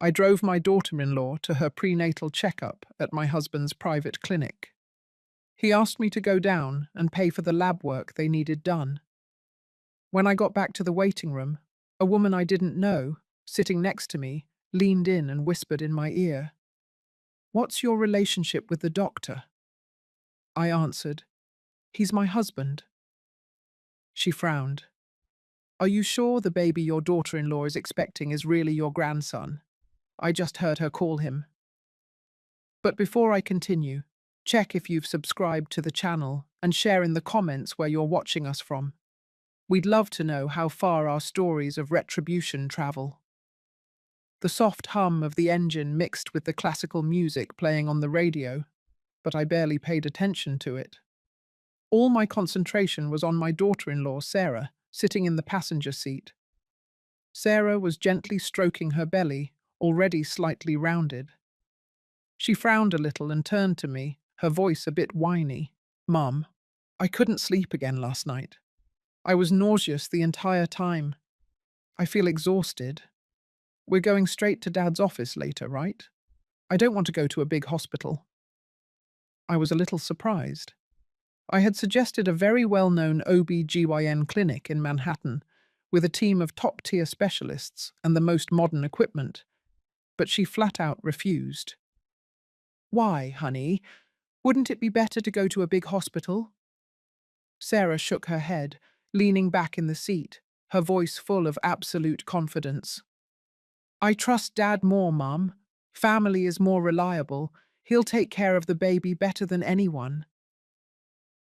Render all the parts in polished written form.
I drove my daughter-in-law to her prenatal checkup at my husband's private clinic. He asked me to go down and pay for the lab work they needed done. When I got back to the waiting room, a woman I didn't know, sitting next to me, leaned in and whispered in my ear, "What's your relationship with the doctor?" I answered, "He's my husband." She frowned. "Are you sure the baby your daughter-in-law is expecting is really your grandson? I just heard her call him." But before I continue, check if you've subscribed to the channel and share in the comments where you're watching us from. We'd love to know how far our stories of retribution travel. The soft hum of the engine mixed with the classical music playing on the radio, but I barely paid attention to it. All my concentration was on my daughter-in-law, Sarah, sitting in the passenger seat. Sarah was gently stroking her belly, already slightly rounded. She frowned a little and turned to me, her voice a bit whiny. "Mum, I couldn't sleep again last night. I was nauseous the entire time. I feel exhausted. We're going straight to Dad's office later, right? I don't want to go to a big hospital." I was a little surprised. I had suggested a very well-known OB/GYN clinic in Manhattan, with a team of top-tier specialists and the most modern equipment, but she flat out refused. "Why, honey? Wouldn't it be better to go to a big hospital?" Sarah shook her head, leaning back in the seat, her voice full of absolute confidence. "I trust Dad more, Mum. Family is more reliable. He'll take care of the baby better than anyone."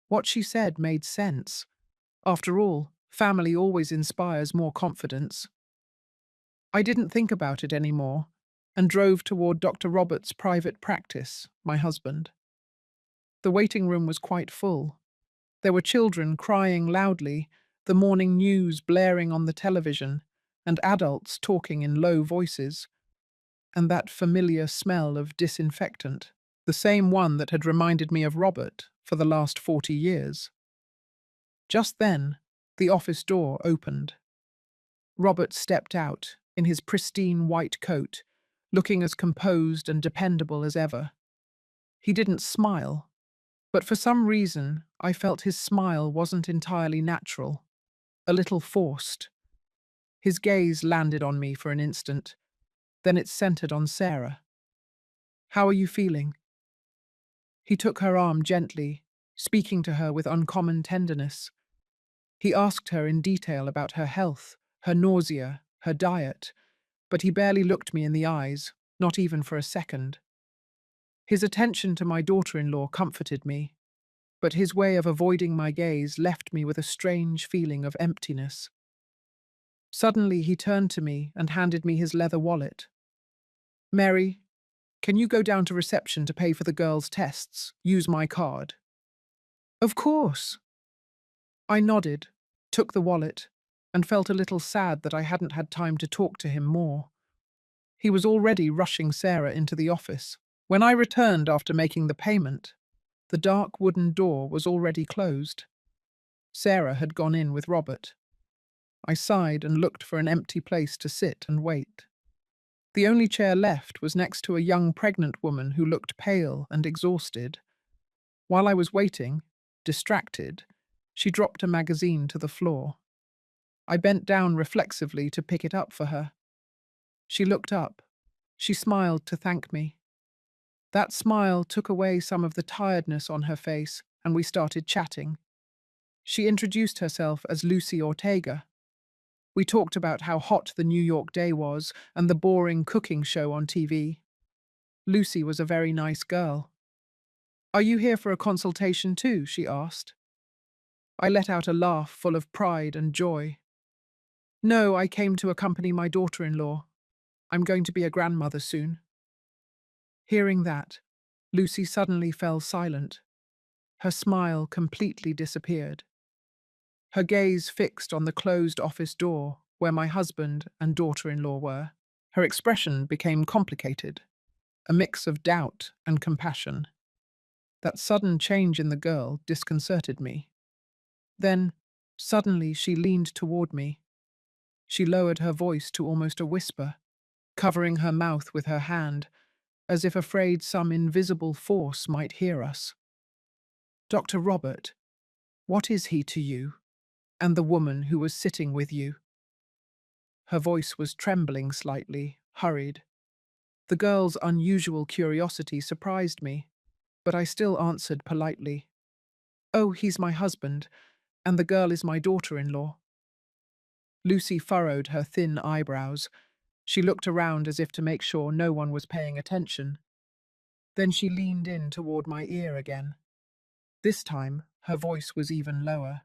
What she said made sense. After all, family always inspires more confidence. I didn't think about it anymore and drove toward Dr. Roberts' private practice, my husband. The waiting room was quite full. There were children crying loudly, the morning news blaring on the television, and adults talking in low voices, and that familiar smell of disinfectant, the same one that had reminded me of Robert for the last 40 years. Just then, the office door opened. Robert stepped out in his pristine white coat, looking as composed and dependable as ever. He didn't smile, but for some reason I felt his smile wasn't entirely natural, a little forced. His gaze landed on me for an instant, then it centered on Sarah. "How are you feeling?" He took her arm gently, speaking to her with uncommon tenderness. He asked her in detail about her health, her nausea, her diet, but he barely looked me in the eyes, not even for a second. His attention to my daughter-in-law comforted me, but his way of avoiding my gaze left me with a strange feeling of emptiness. Suddenly he turned to me and handed me his leather wallet. "Mary, can you go down to reception to pay for the girls' tests? Use my card." "Of course." I nodded, took the wallet, and felt a little sad that I hadn't had time to talk to him more. He was already rushing Sarah into the office. When I returned after making the payment, the dark wooden door was already closed. Sarah had gone in with Robert. I sighed and looked for an empty place to sit and wait. The only chair left was next to a young pregnant woman who looked pale and exhausted. While I was waiting, distracted, she dropped a magazine to the floor. I bent down reflexively to pick it up for her. She looked up. She smiled to thank me. That smile took away some of the tiredness on her face, and we started chatting. She introduced herself as Lucy Ortega. We talked about how hot the New York day was and the boring cooking show on TV. Lucy was a very nice girl. "Are you here for a consultation too?" she asked. I let out a laugh full of pride and joy. "No, I came to accompany my daughter-in-law. I'm going to be a grandmother soon." Hearing that, Lucy suddenly fell silent. Her smile completely disappeared. Her gaze fixed on the closed office door where my husband and daughter-in-law were. Her expression became complicated, a mix of doubt and compassion. That sudden change in the girl disconcerted me. Then, suddenly, she leaned toward me. She lowered her voice to almost a whisper. covering her mouth with her hand, as if afraid some invisible force might hear us. "Dr. Robert, what is he to you, and the woman who was sitting with you?" Her voice was trembling slightly, hurried. The girl's unusual curiosity surprised me, but I still answered politely. "Oh, he's my husband, and the girl is my daughter-in-law." Lucy furrowed her thin eyebrows. She looked around as if to make sure no one was paying attention. Then she leaned in toward my ear again. This time, her voice was even lower,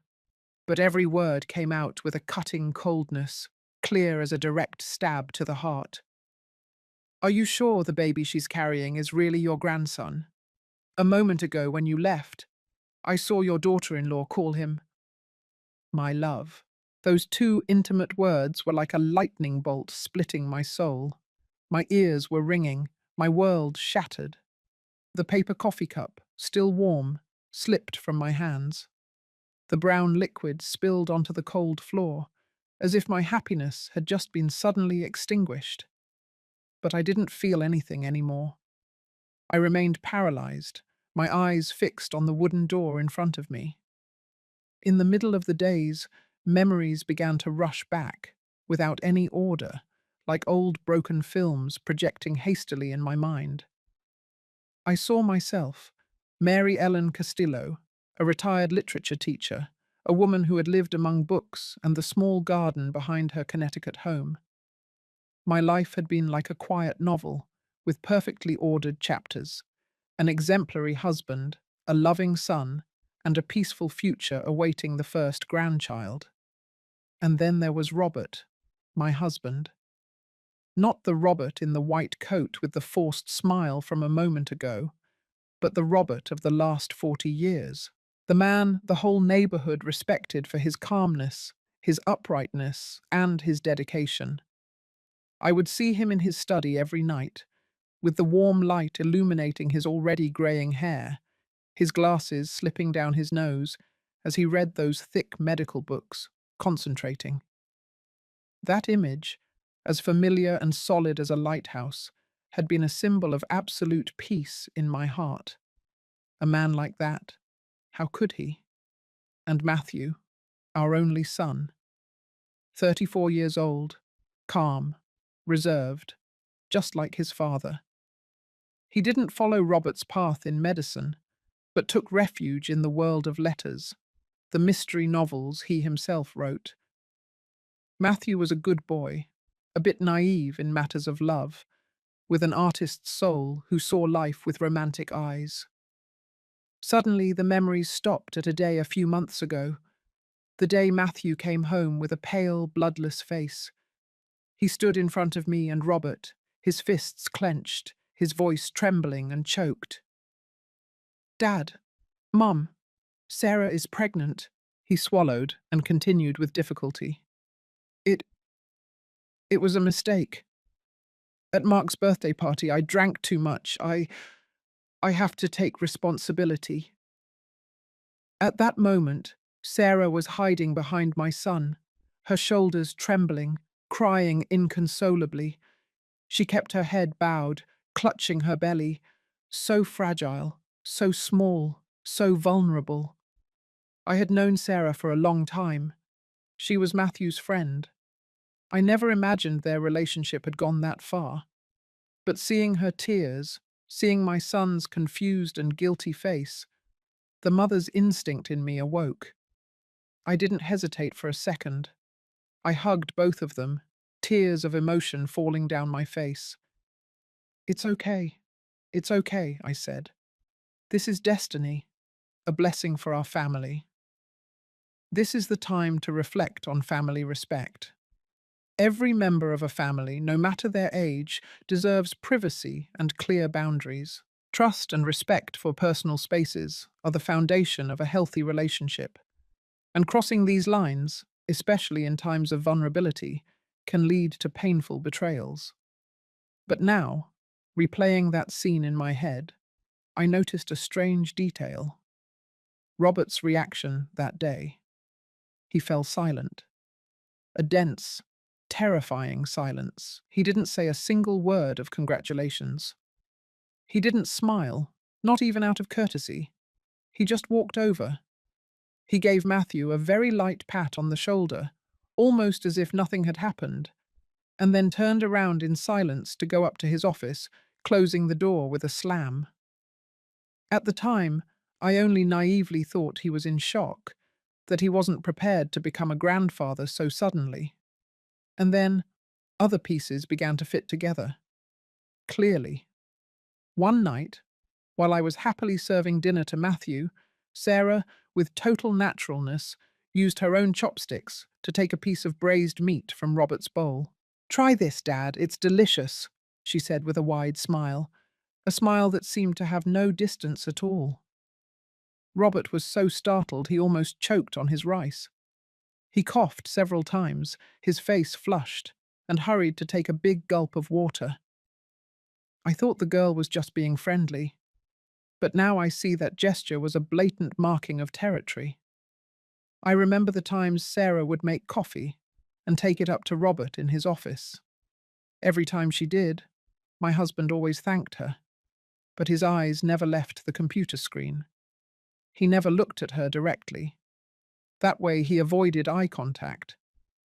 but every word came out with a cutting coldness, clear as a direct stab to the heart. "Are you sure the baby she's carrying is really your grandson? A moment ago, when you left, I saw your daughter-in-law call him my love." Those two intimate words were like a lightning bolt splitting my soul. My ears were ringing, my world shattered. The paper coffee cup, still warm, slipped from my hands. The brown liquid spilled onto the cold floor, as if my happiness had just been suddenly extinguished. But I didn't feel anything anymore. I remained paralyzed, my eyes fixed on the wooden door in front of me. In the middle of the daze, memories began to rush back, without any order, like old broken films projecting hastily in my mind. I saw myself, Mary Ellen Castillo, a retired literature teacher, a woman who had lived among books and the small garden behind her Connecticut home. My life had been like a quiet novel, with perfectly ordered chapters, an exemplary husband, a loving son, and a peaceful future awaiting the first grandchild. And then there was Robert, my husband. Not the Robert in the white coat with the forced smile from a moment ago, but the Robert of the last 40 years. The man the whole neighborhood respected for his calmness, his uprightness, and his dedication. I would see him in his study every night, with the warm light illuminating his already graying hair, his glasses slipping down his nose as he read those thick medical books, concentrating. That image, as familiar and solid as a lighthouse, had been a symbol of absolute peace in my heart. A man like that, how could he? And Matthew, our only son, 34 years old, calm, reserved, just like his father. He didn't follow Robert's path in medicine, but took refuge in the world of letters, the mystery novels he himself wrote. Matthew was a good boy, a bit naive in matters of love, with an artist's soul who saw life with romantic eyes. Suddenly, the memories stopped at a day a few months ago, the day Matthew came home with a pale, bloodless face. He stood in front of me and Robert, his fists clenched, his voice trembling and choked. "Dad, Mum, Sarah is pregnant," he swallowed and continued with difficulty. It, it was a mistake. At Mark's birthday party, I drank too much. I have to take responsibility." At that moment, Sarah was hiding behind my son, her shoulders trembling, crying inconsolably. She kept her head bowed, clutching her belly, so fragile, so small, so vulnerable. I had known Sarah for a long time. She was Matthew's friend. I never imagined their relationship had gone that far. But seeing her tears, seeing my son's confused and guilty face, the mother's instinct in me awoke. I didn't hesitate for a second. I hugged both of them, tears of emotion falling down my face. "It's okay. It's okay," I said. "This is destiny, a blessing for our family." This is the time to reflect on family respect. Every member of a family, no matter their age, deserves privacy and clear boundaries. Trust and respect for personal spaces are the foundation of a healthy relationship. And crossing these lines, especially in times of vulnerability, can lead to painful betrayals. But now, replaying that scene in my head, I noticed a strange detail. Robert's reaction that day. He fell silent. A dense, Terrifying silence. He didn't say a single word of congratulations. He didn't smile, not even out of courtesy. He just walked over. He gave Matthew a very light pat on the shoulder, almost as if nothing had happened, and then turned around in silence to go up to his office, closing the door with a slam. At the time, I only naively thought he was in shock, that he wasn't prepared to become a grandfather so suddenly. And then, other pieces began to fit together. Clearly. One night, while I was happily serving dinner to Matthew, Sarah, with total naturalness, used her own chopsticks to take a piece of braised meat from Robert's bowl. "Try this, Dad, it's delicious," she said with a wide smile, a smile that seemed to have no distance at all. Robert was so startled he almost choked on his rice. He coughed several times, his face flushed, and hurried to take a big gulp of water. I thought the girl was just being friendly, but now I see that gesture was a blatant marking of territory. I remember the times Sarah would make coffee and take it up to Robert in his office. Every time she did, my husband always thanked her, but his eyes never left the computer screen. He never looked at her directly. That way he avoided eye contact,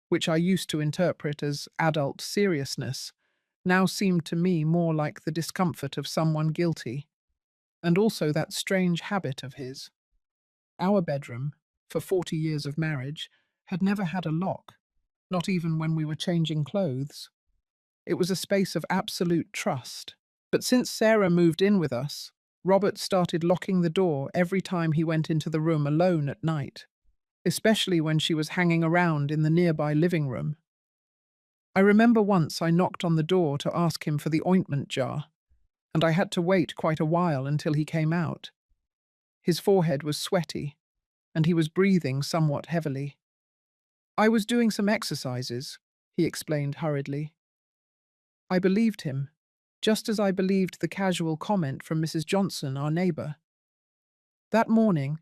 which I used to interpret as adult seriousness, now seemed to me more like the discomfort of someone guilty, and also that strange habit of his. Our bedroom, for 40 years of marriage, had never had a lock, not even when we were changing clothes. It was a space of absolute trust. But since Sarah moved in with us, Robert started locking the door every time he went into the room alone at night, especially when she was hanging around in the nearby living room. I remember once I knocked on the door to ask him for the ointment jar, and I had to wait quite a while until he came out. His forehead was sweaty, and he was breathing somewhat heavily. "I was doing some exercises," he explained hurriedly. I believed him, just as I believed the casual comment from Mrs. Johnson, our neighbour. That morning,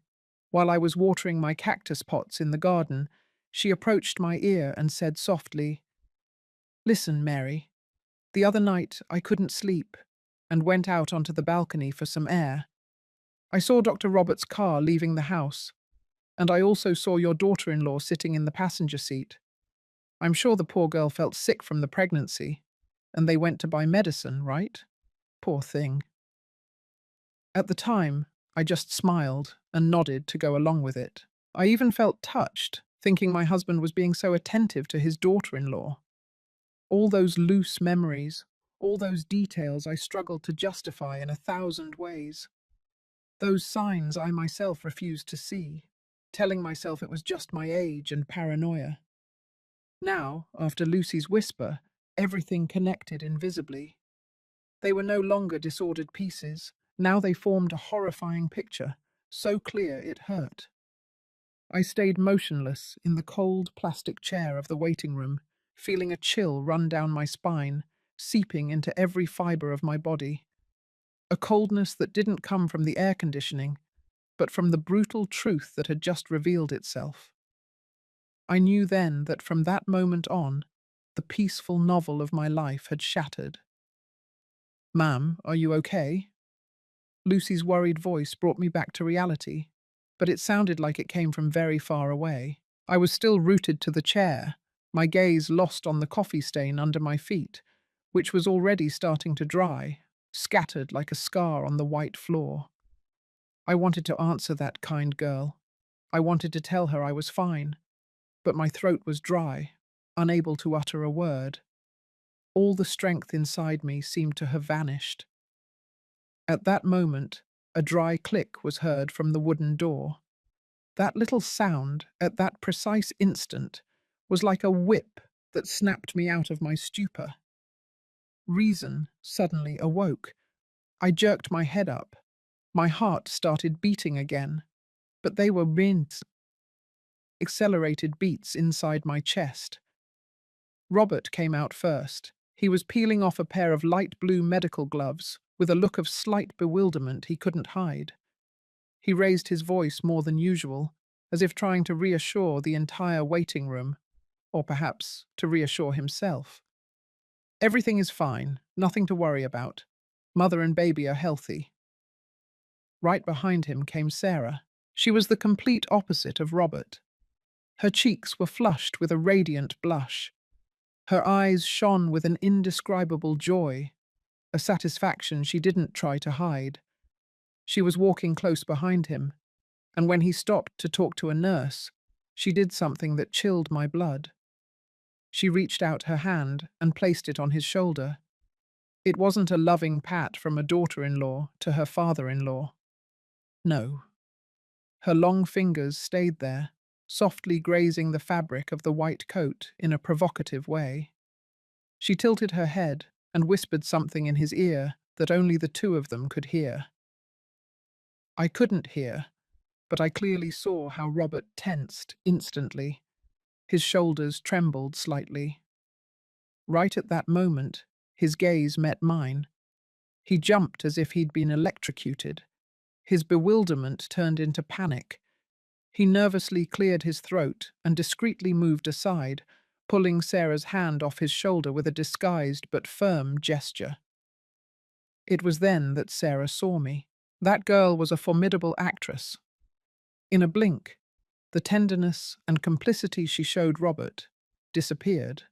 while I was watering my cactus pots in the garden, she approached my ear and said softly, "Listen, Mary, the other night I couldn't sleep and went out onto the balcony for some air. I saw Dr. Roberts' car leaving the house, and I also saw your daughter-in-law sitting in the passenger seat. I'm sure the poor girl felt sick from the pregnancy, and they went to buy medicine, right? Poor thing." At the time, I just smiled and nodded to go along with it. I even felt touched, thinking my husband was being so attentive to his daughter-in-law. All those loose memories, all those details I struggled to justify in 1,000 ways. Those signs I myself refused to see, telling myself it was just my age and paranoia. Now, after Lucy's whisper, everything connected invisibly. They were no longer disordered pieces. Now they formed a horrifying picture, so clear it hurt. I stayed motionless in the cold plastic chair of the waiting room, feeling a chill run down my spine, seeping into every fibre of my body. A coldness that didn't come from the air conditioning, but from the brutal truth that had just revealed itself. I knew then that from that moment on, the peaceful novel of my life had shattered. "Ma'am, are you okay?" Lucy's worried voice brought me back to reality, but it sounded like it came from very far away. I was still rooted to the chair, my gaze lost on the coffee stain under my feet, which was already starting to dry, scattered like a scar on the white floor. I wanted to answer that kind girl. I wanted to tell her I was fine, but my throat was dry, unable to utter a word. All the strength inside me seemed to have vanished. At that moment, a dry click was heard from the wooden door. That little sound, at that precise instant, was like a whip that snapped me out of my stupor. Reason suddenly awoke. I jerked my head up. My heart started beating again, but they were accelerated beats inside my chest. Robert came out first. He was peeling off a pair of light blue medical gloves, with a look of slight bewilderment he couldn't hide. He raised his voice more than usual, as if trying to reassure the entire waiting room. or perhaps to reassure himself. Everything is fine, nothing to worry about. Mother and baby are healthy. Right behind him came Sarah. She was the complete opposite of Robert. Her cheeks were flushed with a radiant blush. Her eyes shone with an indescribable joy, a satisfaction she didn't try to hide. She was walking close behind him, and when he stopped to talk to a nurse, she did something that chilled my blood. She reached out her hand and placed it on his shoulder. It wasn't a loving pat from a daughter-in-law to her father-in-law. No. Her long fingers stayed there, softly grazing the fabric of the white coat in a provocative way. She tilted her head and whispered something in his ear that only the two of them could hear. I couldn't hear, but I clearly saw how Robert tensed instantly. His shoulders trembled slightly. Right at that moment, his gaze met mine. He jumped as if he'd been electrocuted. His bewilderment turned into panic. He nervously cleared his throat and discreetly moved aside, pulling Sarah's hand off his shoulder with a disguised but firm gesture. It was then that Sarah saw me. That girl was a formidable actress. In a blink, the tenderness and complicity she showed Robert disappeared,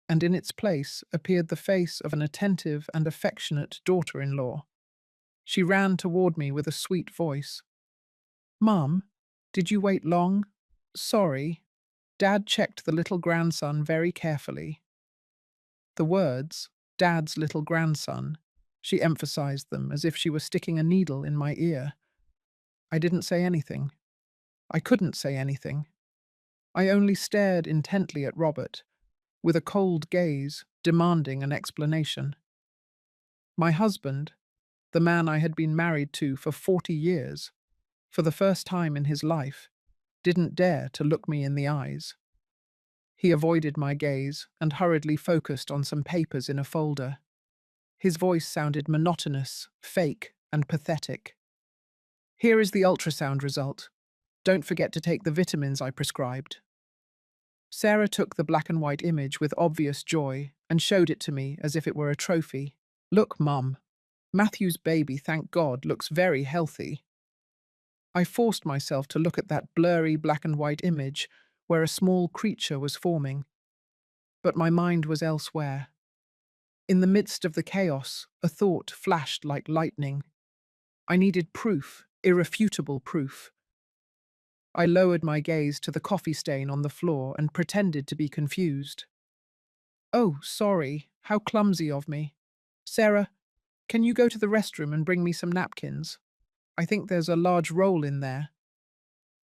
and in its place appeared the face of an attentive and affectionate daughter-in-law. She ran toward me with a sweet voice. "Mum, did you wait long? Sorry." Dad checked the little grandson very carefully. The words, "Dad's little grandson," she emphasized them as if she were sticking a needle in my ear. I didn't say anything. I couldn't say anything. I only stared intently at Robert, with a cold gaze demanding an explanation. My husband, the man I had been married to for 40 years, for the first time in his life, didn't dare to look me in the eyes. He avoided my gaze and hurriedly focused on some papers in a folder. His voice sounded monotonous, fake, and pathetic. "Here is the ultrasound result. Don't forget to take the vitamins I prescribed." Sarah took the black and white image with obvious joy and showed it to me as if it were a trophy. "Look, Mum. Matthew's baby, thank God, looks very healthy." I forced myself to look at that blurry black and white image where a small creature was forming. But my mind was elsewhere. In the midst of the chaos, a thought flashed like lightning. I needed proof, irrefutable proof. I lowered my gaze to the coffee stain on the floor and pretended to be confused. "Oh, sorry, how clumsy of me. Sarah, can you go to the restroom and bring me some napkins? I think there's a large roll in there."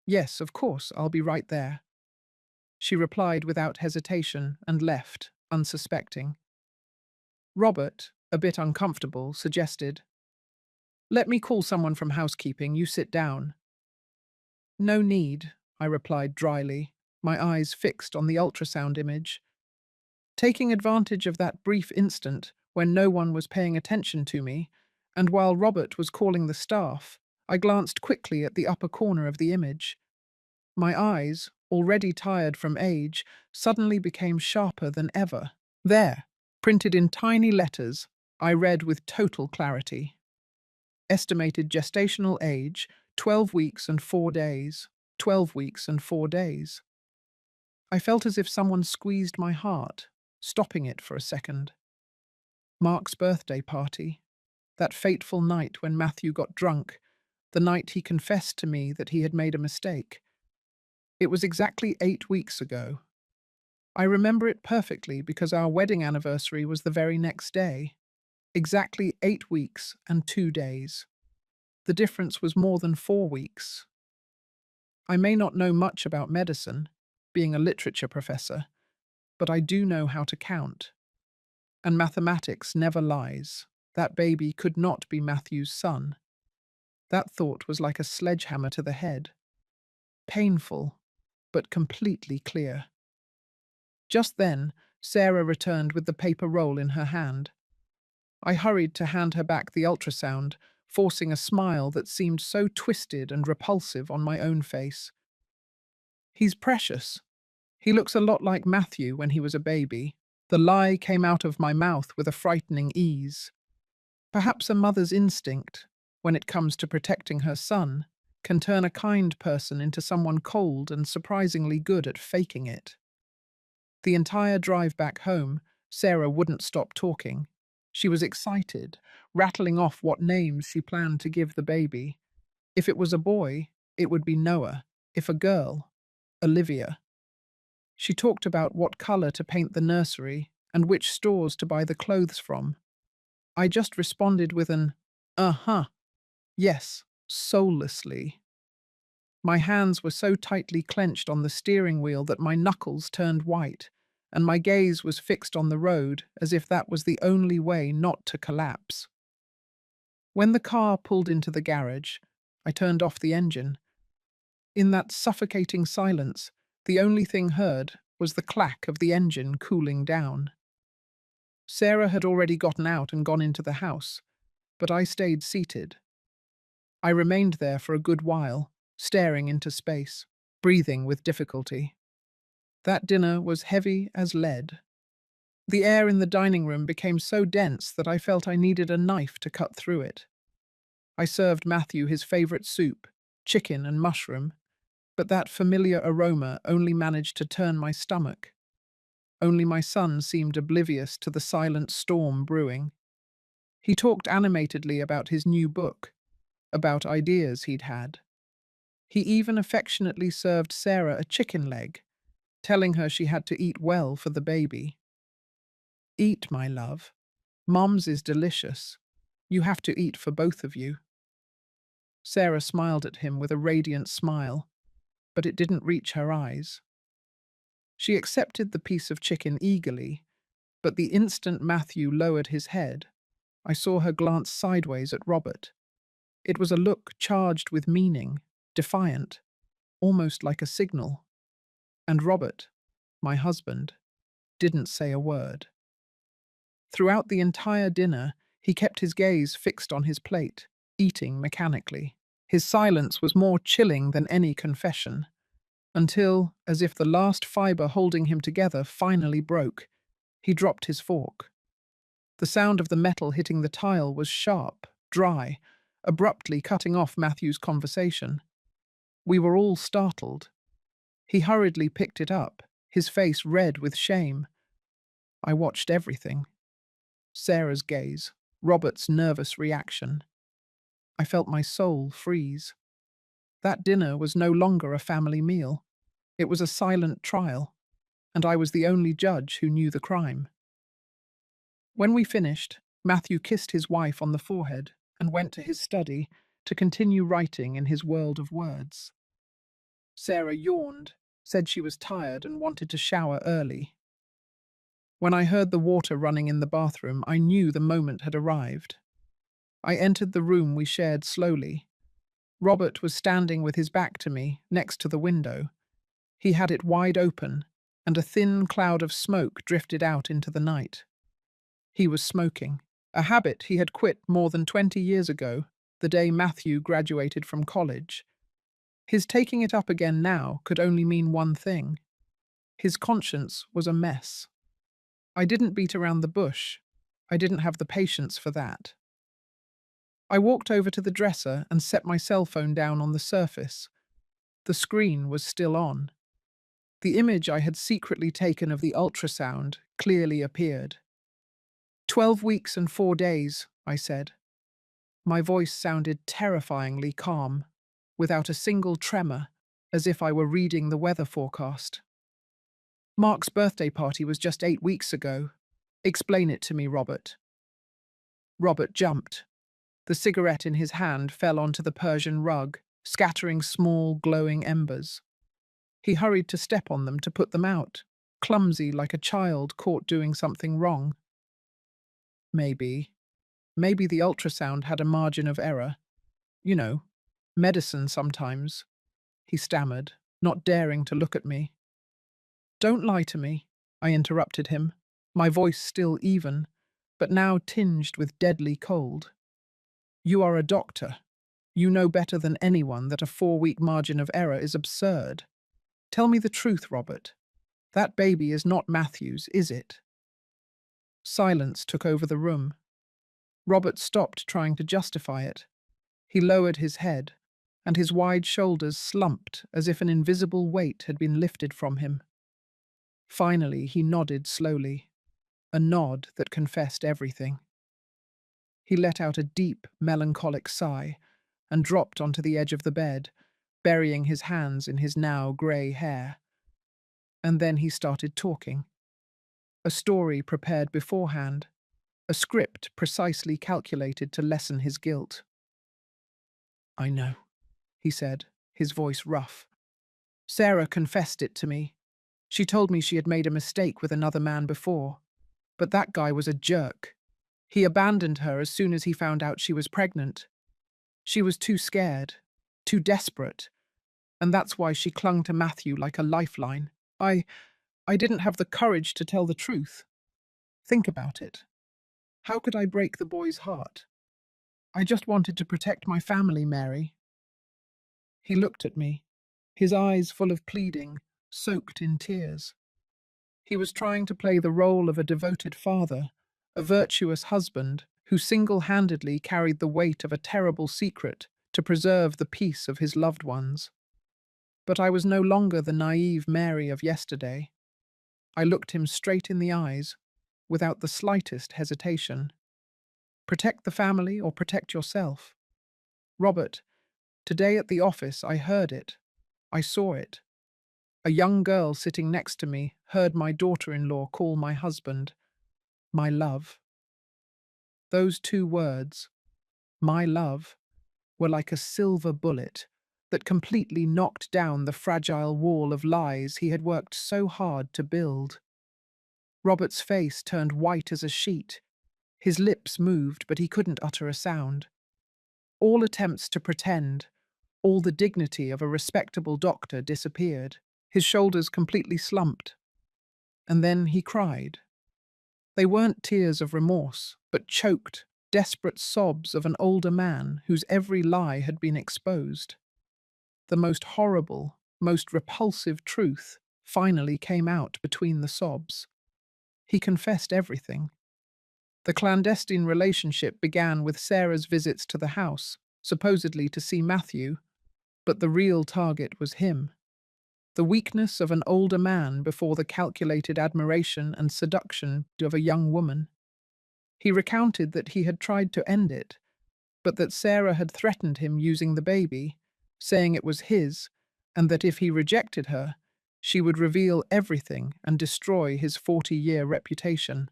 "Yes, of course, I'll be right there." She replied without hesitation and left, unsuspecting. Robert, a bit uncomfortable, suggested, "Let me call someone from housekeeping, you sit down." "No need," I replied dryly, my eyes fixed on the ultrasound image. Taking advantage of that brief instant when no one was paying attention to me, and while Robert was calling the staff, I glanced quickly at the upper corner of the image. My eyes, already tired from age, suddenly became sharper than ever. There, printed in tiny letters, I read with total clarity. Estimated gestational age, 12 weeks and 4 days. 12 weeks and 4 days. I felt as if someone squeezed my heart, stopping it for a second. Mark's birthday party. That fateful night when Matthew got drunk, the night he confessed to me that he had made a mistake. It was exactly 8 weeks ago. I remember it perfectly because our wedding anniversary was the very next day. Exactly 8 weeks and 2 days. The difference was more than 4 weeks. I may not know much about medicine, being a literature professor, but I do know how to count. And mathematics never lies. That baby could not be Matthew's son. That thought was like a sledgehammer to the head. Painful, but completely clear. Just then, Sarah returned with the paper roll in her hand. I hurried to hand her back the ultrasound, forcing a smile that seemed so twisted and repulsive on my own face. "He's precious. He looks a lot like Matthew when he was a baby. The lie came out of my mouth with a frightening ease. Perhaps a mother's instinct, when it comes to protecting her son, can turn a kind person into someone cold and surprisingly good at faking it. The entire drive back home, Sarah wouldn't stop talking. She was excited, rattling off what names she planned to give the baby. If it was a boy, it would be Noah. If a girl, Olivia. She talked about what colour to paint the nursery and which stores to buy the clothes from. I just responded with an, uh-huh, yes, soullessly. My hands were so tightly clenched on the steering wheel that my knuckles turned white, and my gaze was fixed on the road as if that was the only way not to collapse. When the car pulled into the garage, I turned off the engine. In that suffocating silence, the only thing heard was the clack of the engine cooling down. Sarah had already gotten out and gone into the house, but I stayed seated. I remained there for a good while, staring into space, breathing with difficulty. That dinner was heavy as lead. The air in the dining room became so dense that I felt I needed a knife to cut through it. I served Matthew his favorite soup, chicken and mushroom, but that familiar aroma only managed to turn my stomach. Only my son seemed oblivious to the silent storm brewing. He talked animatedly about his new book, about ideas he'd had. He even affectionately served Sarah a chicken leg, telling her she had to eat well for the baby. Eat, my love. Mom's is delicious. You have to eat for both of you. Sarah smiled at him with a radiant smile, but it didn't reach her eyes. She accepted the piece of chicken eagerly, but the instant Matthew lowered his head, I saw her glance sideways at Robert. It was a look charged with meaning, defiant, almost like a signal. And Robert, my husband, didn't say a word. Throughout the entire dinner, he kept his gaze fixed on his plate, eating mechanically. His silence was more chilling than any confession, until, as if the last fibre holding him together finally broke, he dropped his fork. The sound of the metal hitting the tile was sharp, dry, abruptly cutting off Matthew's conversation. We were all startled. He hurriedly picked it up, his face red with shame. I watched everything. Sarah's gaze, Robert's nervous reaction. I felt my soul freeze. That dinner was no longer a family meal. It was a silent trial, and I was the only judge who knew the crime. When we finished, Matthew kissed his wife on the forehead and went to his study to continue writing in his world of words. Sarah yawned, said she was tired and wanted to shower early. When I heard the water running in the bathroom, I knew the moment had arrived. I entered the room we shared slowly. Robert was standing with his back to me, next to the window. He had it wide open, and a thin cloud of smoke drifted out into the night. He was smoking, a habit he had quit more than 20 years ago, the day Matthew graduated from college. His taking it up again now could only mean one thing. His conscience was a mess. I didn't beat around the bush. I didn't have the patience for that. I walked over to the dresser and set my cell phone down on the surface. The screen was still on. The image I had secretly taken of the ultrasound clearly appeared. 12 weeks and 4 days, I said. My voice sounded terrifyingly calm, without a single tremor, as if I were reading the weather forecast. Mark's birthday party was just 8 weeks ago. Explain it to me, Robert. Robert jumped. The cigarette in his hand fell onto the Persian rug, scattering small, glowing embers. He hurried to step on them to put them out, clumsy like a child caught doing something wrong. Maybe the ultrasound had a margin of error. You know, medicine sometimes, he stammered, not daring to look at me. Don't lie to me, I interrupted him, my voice still even, but now tinged with deadly cold. You are a doctor. You know better than anyone that a 4-week margin of error is absurd. Tell me the truth, Robert. That baby is not Matthew's, is it? Silence took over the room. Robert stopped trying to justify it. He lowered his head, and his wide shoulders slumped as if an invisible weight had been lifted from him. Finally, he nodded slowly, a nod that confessed everything. He let out a deep, melancholic sigh and dropped onto the edge of the bed, burying his hands in his now grey hair. And then he started talking. A story prepared beforehand, a script precisely calculated to lessen his guilt. "I know," he said, his voice rough. "Sarah confessed it to me. She told me she had made a mistake with another man before. But that guy was a jerk. He abandoned her as soon as he found out she was pregnant. She was too scared, too desperate, and that's why she clung to Matthew like a lifeline. I didn't have the courage to tell the truth. Think about it. How could I break the boy's heart? I just wanted to protect my family, Mary." He looked at me, his eyes full of pleading, soaked in tears. He was trying to play the role of a devoted father, a virtuous husband who single-handedly carried the weight of a terrible secret to preserve the peace of his loved ones. But I was no longer the naive Mary of yesterday. I looked him straight in the eyes, without the slightest hesitation. Protect the family or protect yourself. Robert, today at the office I heard it. I saw it. A young girl sitting next to me heard my daughter-in-law call my husband my love. Those two words, my love, were like a silver bullet that completely knocked down the fragile wall of lies he had worked so hard to build. Robert's face turned white as a sheet. His lips moved, but he couldn't utter a sound. All attempts to pretend, all the dignity of a respectable doctor disappeared. His shoulders completely slumped. And then he cried. They weren't tears of remorse, but choked, desperate sobs of an older man whose every lie had been exposed. The most horrible, most repulsive truth finally came out between the sobs. He confessed everything. The clandestine relationship began with Sarah's visits to the house, supposedly to see Matthew, but the real target was him. The weakness of an older man before the calculated admiration and seduction of a young woman. He recounted that he had tried to end it, but that Sarah had threatened him using the baby, saying it was his, and that if he rejected her, she would reveal everything and destroy his 40-year reputation.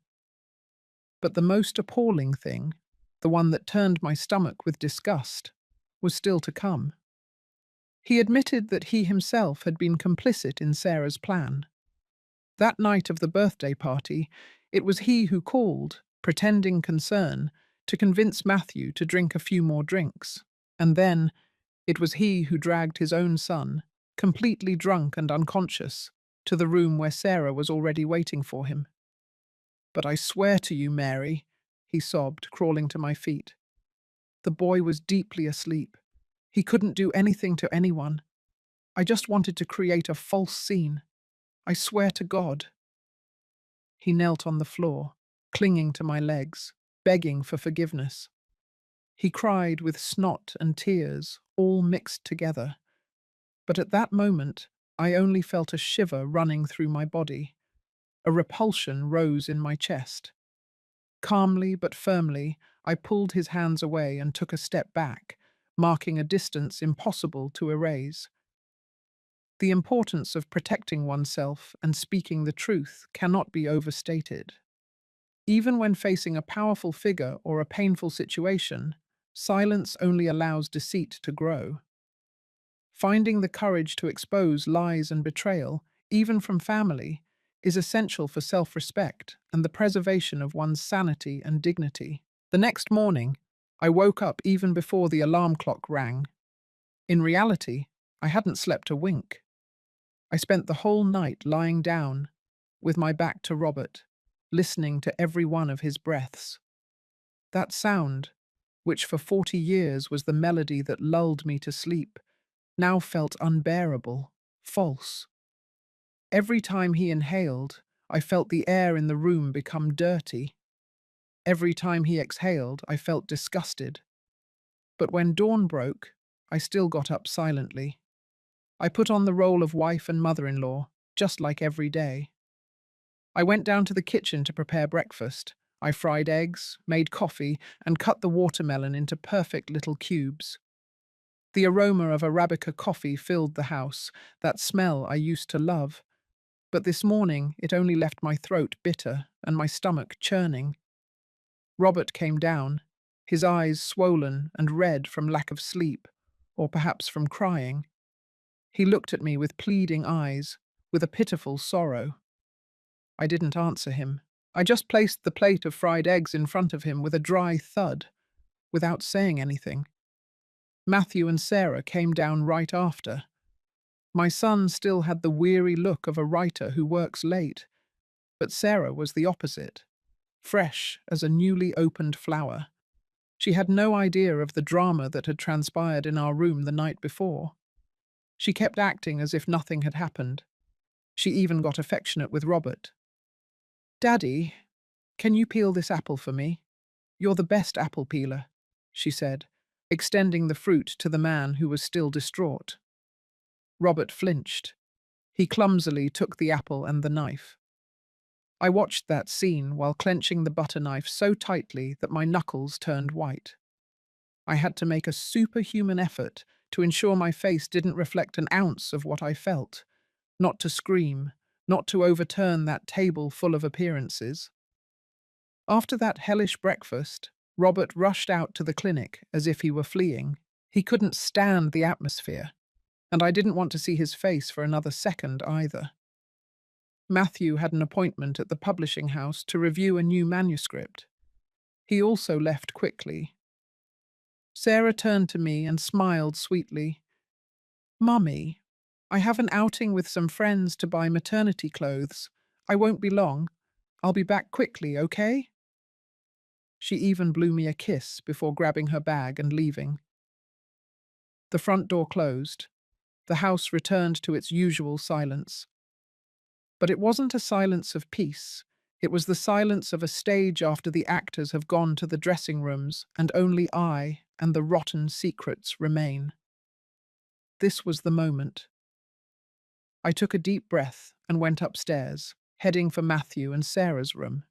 But the most appalling thing, the one that turned my stomach with disgust, was still to come. He admitted that he himself had been complicit in Sarah's plan. That night of the birthday party, it was he who called, pretending concern, to convince Matthew to drink a few more drinks. And then, it was he who dragged his own son, completely drunk and unconscious, to the room where Sarah was already waiting for him. "But I swear to you, Mary," he sobbed, crawling to my feet. "The boy was deeply asleep. He couldn't do anything to anyone. I just wanted to create a false scene. I swear to God." He knelt on the floor, clinging to my legs, begging for forgiveness. He cried with snot and tears, all mixed together. But at that moment, I only felt a shiver running through my body. A repulsion rose in my chest. Calmly but firmly, I pulled his hands away and took a step back, marking a distance impossible to erase. The importance of protecting oneself and speaking the truth cannot be overstated. Even when facing a powerful figure or a painful situation, silence only allows deceit to grow. Finding the courage to expose lies and betrayal, even from family, is essential for self-respect and the preservation of one's sanity and dignity. The next morning, I woke up even before the alarm clock rang. In reality, I hadn't slept a wink. I spent the whole night lying down, with my back to Robert, listening to every one of his breaths. That sound, which for 40 years was the melody that lulled me to sleep, now felt unbearable, false. Every time he inhaled, I felt the air in the room become dirty. Every time he exhaled, I felt disgusted. But when dawn broke, I still got up silently. I put on the role of wife and mother-in-law, just like every day. I went down to the kitchen to prepare breakfast. I fried eggs, made coffee, and cut the watermelon into perfect little cubes. The aroma of Arabica coffee filled the house, that smell I used to love. But this morning it only left my throat bitter and my stomach churning. Robert came down, his eyes swollen and red from lack of sleep, or perhaps from crying. He looked at me with pleading eyes, with a pitiful sorrow. I didn't answer him. I just placed the plate of fried eggs in front of him with a dry thud, without saying anything. Matthew and Sarah came down right after. My son still had the weary look of a writer who works late, but Sarah was the opposite, fresh as a newly opened flower. She had no idea of the drama that had transpired in our room the night before. She kept acting as if nothing had happened. She even got affectionate with Robert. "Daddy, can you peel this apple for me? You're the best apple peeler," she said, extending the fruit to the man who was still distraught. Robert flinched. He clumsily took the apple and the knife. I watched that scene while clenching the butter knife so tightly that my knuckles turned white. I had to make a superhuman effort to ensure my face didn't reflect an ounce of what I felt, not to scream, not to overturn that table full of appearances. After that hellish breakfast, Robert rushed out to the clinic as if he were fleeing. He couldn't stand the atmosphere, and I didn't want to see his face for another second either. Matthew had an appointment at the publishing house to review a new manuscript. He also left quickly. Sarah turned to me and smiled sweetly. "Mummy, I have an outing with some friends to buy maternity clothes. I won't be long. I'll be back quickly, okay?" She even blew me a kiss before grabbing her bag and leaving. The front door closed. The house returned to its usual silence. But it wasn't a silence of peace. It was the silence of a stage after the actors have gone to the dressing rooms and only I and the rotten secrets remain. This was the moment. I took a deep breath and went upstairs, heading for Matthew and Sarah's room.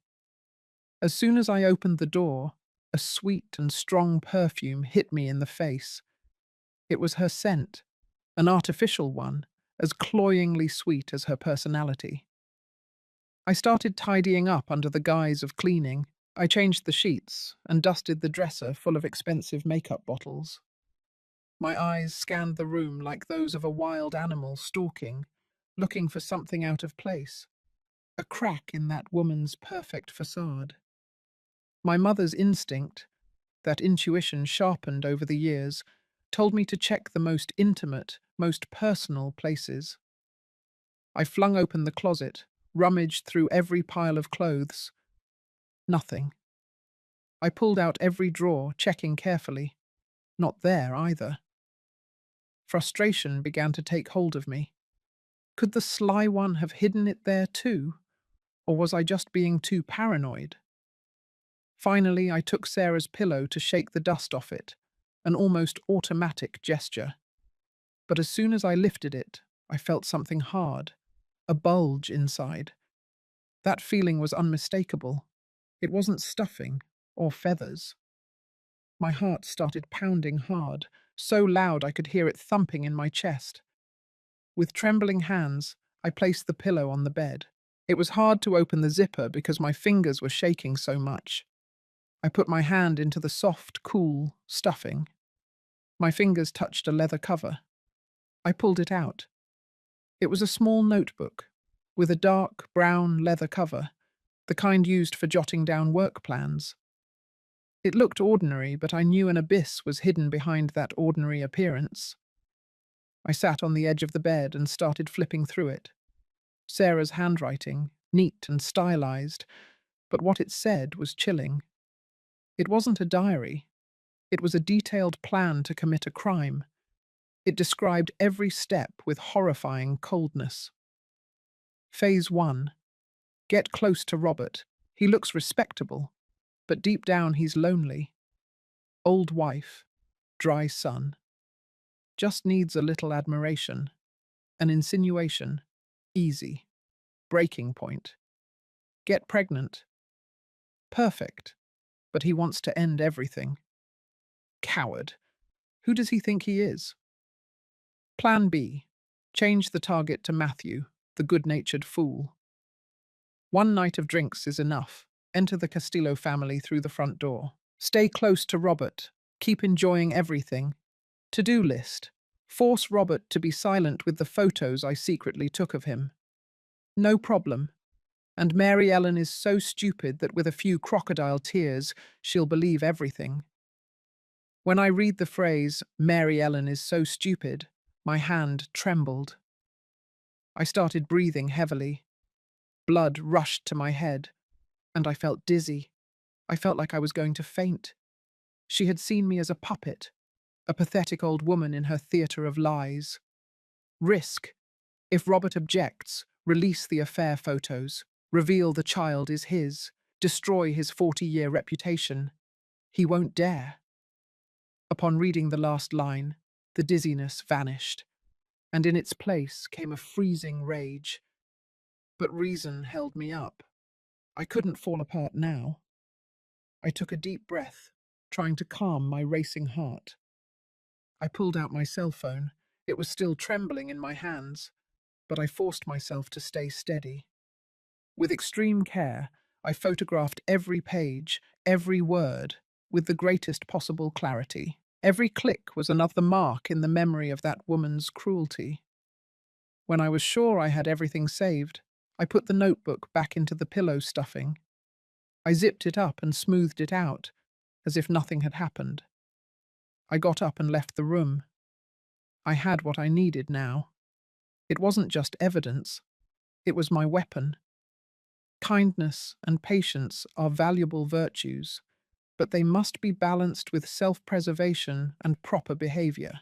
As soon as I opened the door, a sweet and strong perfume hit me in the face. It was her scent, an artificial one, as cloyingly sweet as her personality. I started tidying up under the guise of cleaning. I changed the sheets and dusted the dresser full of expensive makeup bottles. My eyes scanned the room like those of a wild animal stalking, looking for something out of place, a crack in that woman's perfect facade. My mother's instinct, that intuition sharpened over the years, told me to check the most intimate, most personal places. I flung open the closet, rummaged through every pile of clothes. Nothing. I pulled out every drawer, checking carefully. Not there either. Frustration began to take hold of me. Could the sly one have hidden it there too? Or was I just being too paranoid? Finally, I took Sarah's pillow to shake the dust off it, an almost automatic gesture. But as soon as I lifted it, I felt something hard, a bulge inside. That feeling was unmistakable. It wasn't stuffing or feathers. My heart started pounding hard, so loud I could hear it thumping in my chest. With trembling hands, I placed the pillow on the bed. It was hard to open the zipper because my fingers were shaking so much. I put my hand into the soft, cool stuffing. My fingers touched a leather cover. I pulled it out. It was a small notebook, with a dark brown leather cover, the kind used for jotting down work plans. It looked ordinary, but I knew an abyss was hidden behind that ordinary appearance. I sat on the edge of the bed and started flipping through it. Sarah's handwriting, neat and stylized, but what it said was chilling. It wasn't a diary. It was a detailed plan to commit a crime. It described every step with horrifying coldness. Phase 1. Get close to Robert. He looks respectable, but deep down he's lonely. Old wife, dry son. Just needs a little admiration. An insinuation. Easy. Breaking point. Get pregnant. Perfect. But he wants to end everything. Coward. Who does he think he is? Plan B. Change the target to Matthew, the good-natured fool. One night of drinks is enough. Enter the Castillo family through the front door. Stay close to Robert. Keep enjoying everything. To-do list. Force Robert to be silent with the photos I secretly took of him. No problem. And Mary Ellen is so stupid that with a few crocodile tears, she'll believe everything. When I read the phrase, Mary Ellen is so stupid, my hand trembled. I started breathing heavily. Blood rushed to my head, and I felt dizzy. I felt like I was going to faint. She had seen me as a puppet, a pathetic old woman in her theatre of lies. Risk. If Robert objects, release the affair photos, reveal the child is his, destroy his 40-year reputation. He won't dare. Upon reading the last line, the dizziness vanished, and in its place came a freezing rage. But reason held me up. I couldn't fall apart now. I took a deep breath, trying to calm my racing heart. I pulled out my cell phone. It was still trembling in my hands, but I forced myself to stay steady. With extreme care, I photographed every page, every word, with the greatest possible clarity. Every click was another mark in the memory of that woman's cruelty. When I was sure I had everything saved, I put the notebook back into the pillow stuffing. I zipped it up and smoothed it out, as if nothing had happened. I got up and left the room. I had what I needed now. It wasn't just evidence, it was my weapon. Kindness and patience are valuable virtues, but they must be balanced with self-preservation and proper behavior.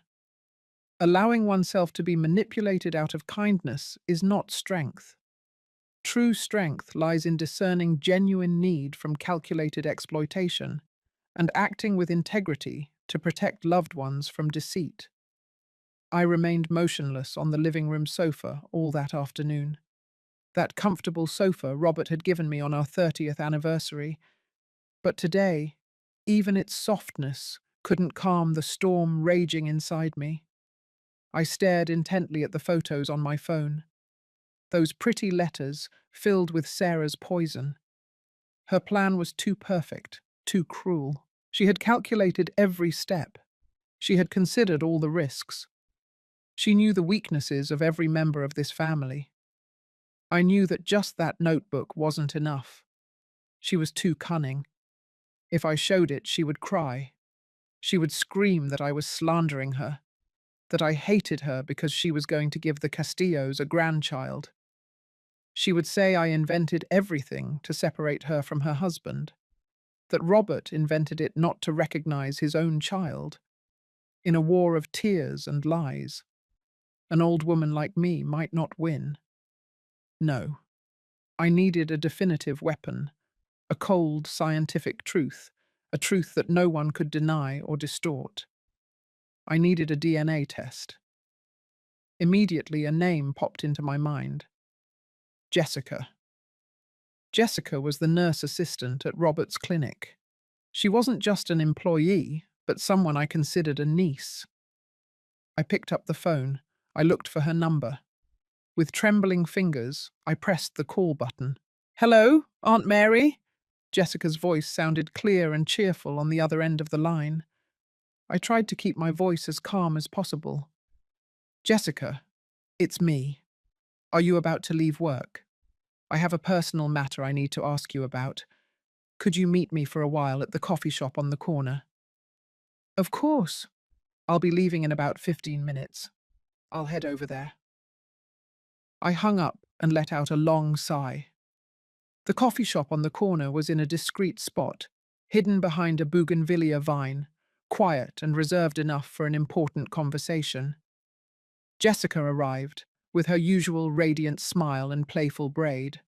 Allowing oneself to be manipulated out of kindness is not strength. True strength lies in discerning genuine need from calculated exploitation and acting with integrity to protect loved ones from deceit. I remained motionless on the living room sofa all that afternoon. That comfortable sofa Robert had given me on our 30th anniversary. But today, even its softness couldn't calm the storm raging inside me. I stared intently at the photos on my phone. Those pretty letters filled with Sarah's poison. Her plan was too perfect, too cruel. She had calculated every step. She had considered all the risks. She knew the weaknesses of every member of this family. I knew that just that notebook wasn't enough. She was too cunning. If I showed it, she would cry. She would scream that I was slandering her, that I hated her because she was going to give the Castillos a grandchild. She would say I invented everything to separate her from her husband, that Robert invented it not to recognize his own child. In a war of tears and lies, an old woman like me might not win. No, I needed a definitive weapon, a cold, scientific truth, a truth that no one could deny or distort. I needed a DNA test. Immediately, a name popped into my mind. Jessica. Jessica was the nurse assistant at Robert's clinic. She wasn't just an employee, but someone I considered a niece. I picked up the phone. I looked for her number. With trembling fingers, I pressed the call button. "Hello, Aunt Mary?" Jessica's voice sounded clear and cheerful on the other end of the line. I tried to keep my voice as calm as possible. "Jessica, it's me. Are you about to leave work? I have a personal matter I need to ask you about. Could you meet me for a while at the coffee shop on the corner?" "Of course. I'll be leaving in about 15 minutes. I'll head over there." I hung up and let out a long sigh. The coffee shop on the corner was in a discreet spot, hidden behind a bougainvillea vine, quiet and reserved enough for an important conversation. Jessica arrived, with her usual radiant smile and playful braid.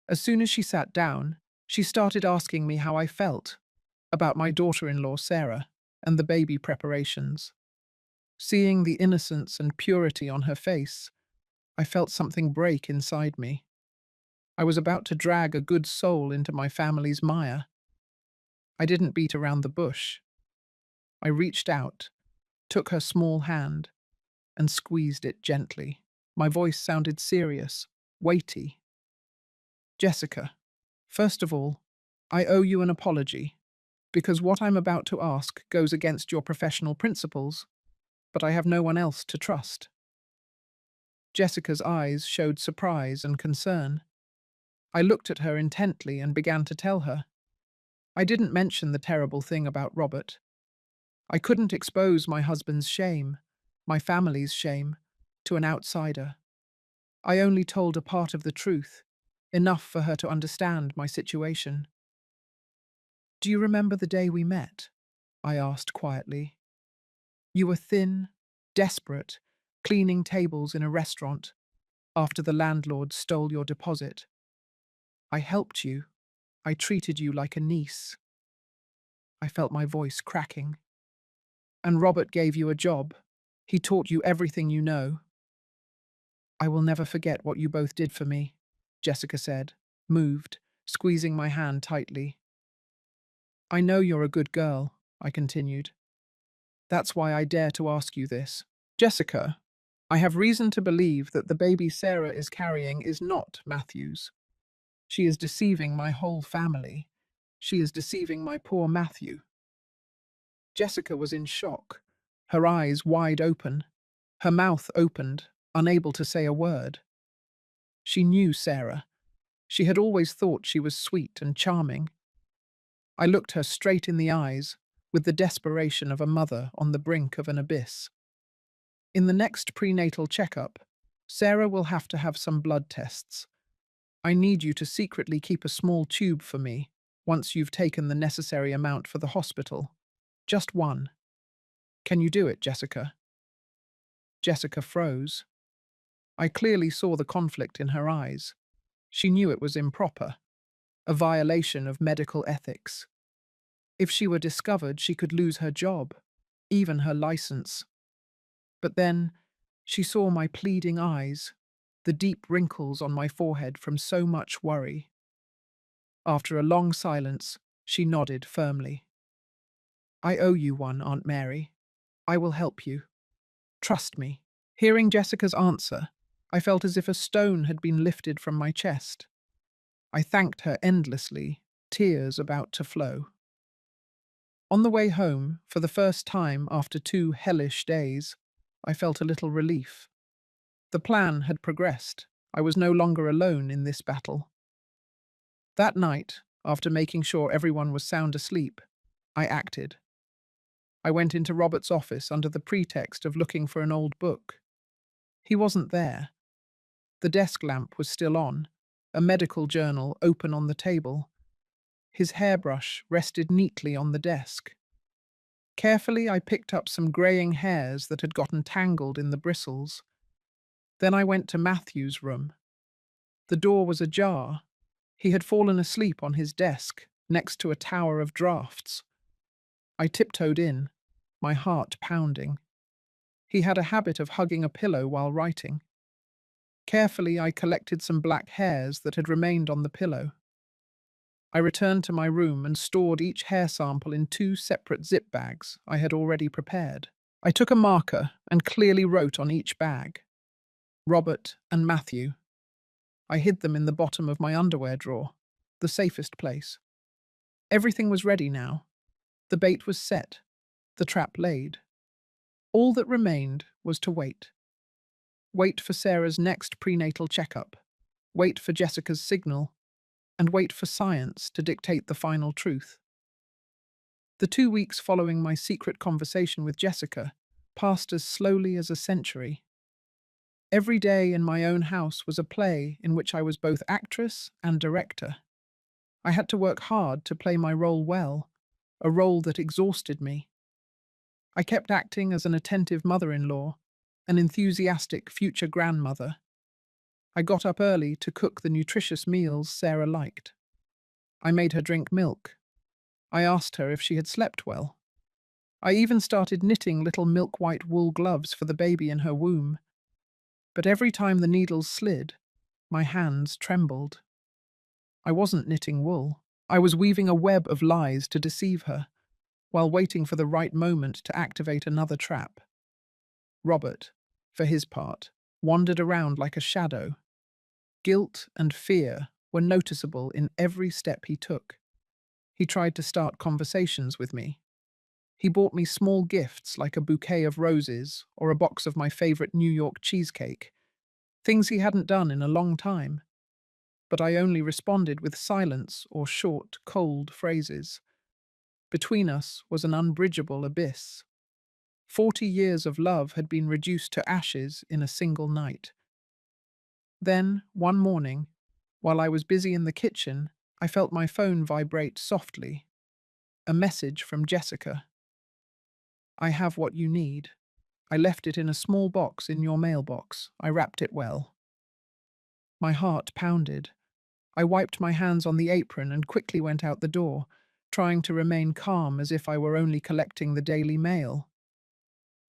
As soon as she sat down, she started asking me how I felt about my daughter-in-law Sarah and the baby preparations. Seeing the innocence and purity on her face, I felt something break inside me. I was about to drag a good soul into my family's mire. I didn't beat around the bush. I reached out, took her small hand, and squeezed it gently. My voice sounded serious, weighty. Jessica, first of all, I owe you an apology, because what I'm about to ask goes against your professional principles, but I have no one else to trust. Jessica's eyes showed surprise and concern. I looked at her intently and began to tell her. I didn't mention the terrible thing about Robert. I couldn't expose my husband's shame, my family's shame, to an outsider. I only told a part of the truth, enough for her to understand my situation. Do you remember the day we met? I asked quietly. You were thin, desperate, cleaning tables in a restaurant after the landlord stole your deposit. I helped you. I treated you like a niece. I felt my voice cracking. And Robert gave you a job. He taught you everything you know. I will never forget what you both did for me, Jessica said, moved, squeezing my hand tightly. I know you're a good girl, I continued. That's why I dare to ask you this. Jessica, I have reason to believe that the baby Sarah is carrying is not Matthew's. She is deceiving my whole family. She is deceiving my poor Matthew. Jessica was in shock, her eyes wide open, her mouth opened, unable to say a word. She knew Sarah. She had always thought she was sweet and charming. I looked her straight in the eyes, with the desperation of a mother on the brink of an abyss. In the next prenatal checkup, Sarah will have to have some blood tests. I need you to secretly keep a small tube for me once you've taken the necessary amount for the hospital. Just one. Can you do it, Jessica? Jessica froze. I clearly saw the conflict in her eyes. She knew it was improper, a violation of medical ethics. If she were discovered, she could lose her job, even her license. But then she saw my pleading eyes, the deep wrinkles on my forehead from so much worry. After a long silence, she nodded firmly. I owe you one, Aunt Mary. I will help you. Trust me. Hearing Jessica's answer, I felt as if a stone had been lifted from my chest. I thanked her endlessly, tears about to flow. On the way home, for the first time after 2 hellish days, I felt a little relief. The plan had progressed. I was no longer alone in this battle. That night, after making sure everyone was sound asleep, I acted. I went into Robert's office under the pretext of looking for an old book. He wasn't there. The desk lamp was still on, a medical journal open on the table. His hairbrush rested neatly on the desk. Carefully, I picked up some greying hairs that had gotten tangled in the bristles. Then I went to Matthew's room. The door was ajar. He had fallen asleep on his desk, next to a tower of drafts. I tiptoed in, my heart pounding. He had a habit of hugging a pillow while writing. Carefully, I collected some black hairs that had remained on the pillow. I returned to my room and stored each hair sample in 2 separate zip bags I had already prepared. I took a marker and clearly wrote on each bag, Robert and Matthew. I hid them in the bottom of my underwear drawer, the safest place. Everything was ready now. The bait was set, the trap laid. All that remained was to wait. Wait for Sarah's next prenatal checkup, wait for Jessica's signal, and wait for science to dictate the final truth. The 2 weeks following my secret conversation with Jessica passed as slowly as a century. Every day in my own house was a play in which I was both actress and director. I had to work hard to play my role well, a role that exhausted me. I kept acting as an attentive mother-in-law, an enthusiastic future grandmother. I got up early to cook the nutritious meals Sarah liked. I made her drink milk. I asked her if she had slept well. I even started knitting little milk-white wool gloves for the baby in her womb. But every time the needles slid, my hands trembled. I wasn't knitting wool. I was weaving a web of lies to deceive her, while waiting for the right moment to activate another trap. Robert, for his part, wandered around like a shadow. Guilt and fear were noticeable in every step he took. He tried to start conversations with me. He bought me small gifts like a bouquet of roses or a box of my favorite New York cheesecake, things he hadn't done in a long time. But I only responded with silence or short, cold phrases. Between us was an unbridgeable abyss. 40 years of love had been reduced to ashes in a single night. Then, one morning, while I was busy in the kitchen, I felt my phone vibrate softly. A message from Jessica. "I have what you need. I left it in a small box in your mailbox. I wrapped it well." My heart pounded. I wiped my hands on the apron and quickly went out the door, trying to remain calm as if I were only collecting the daily mail.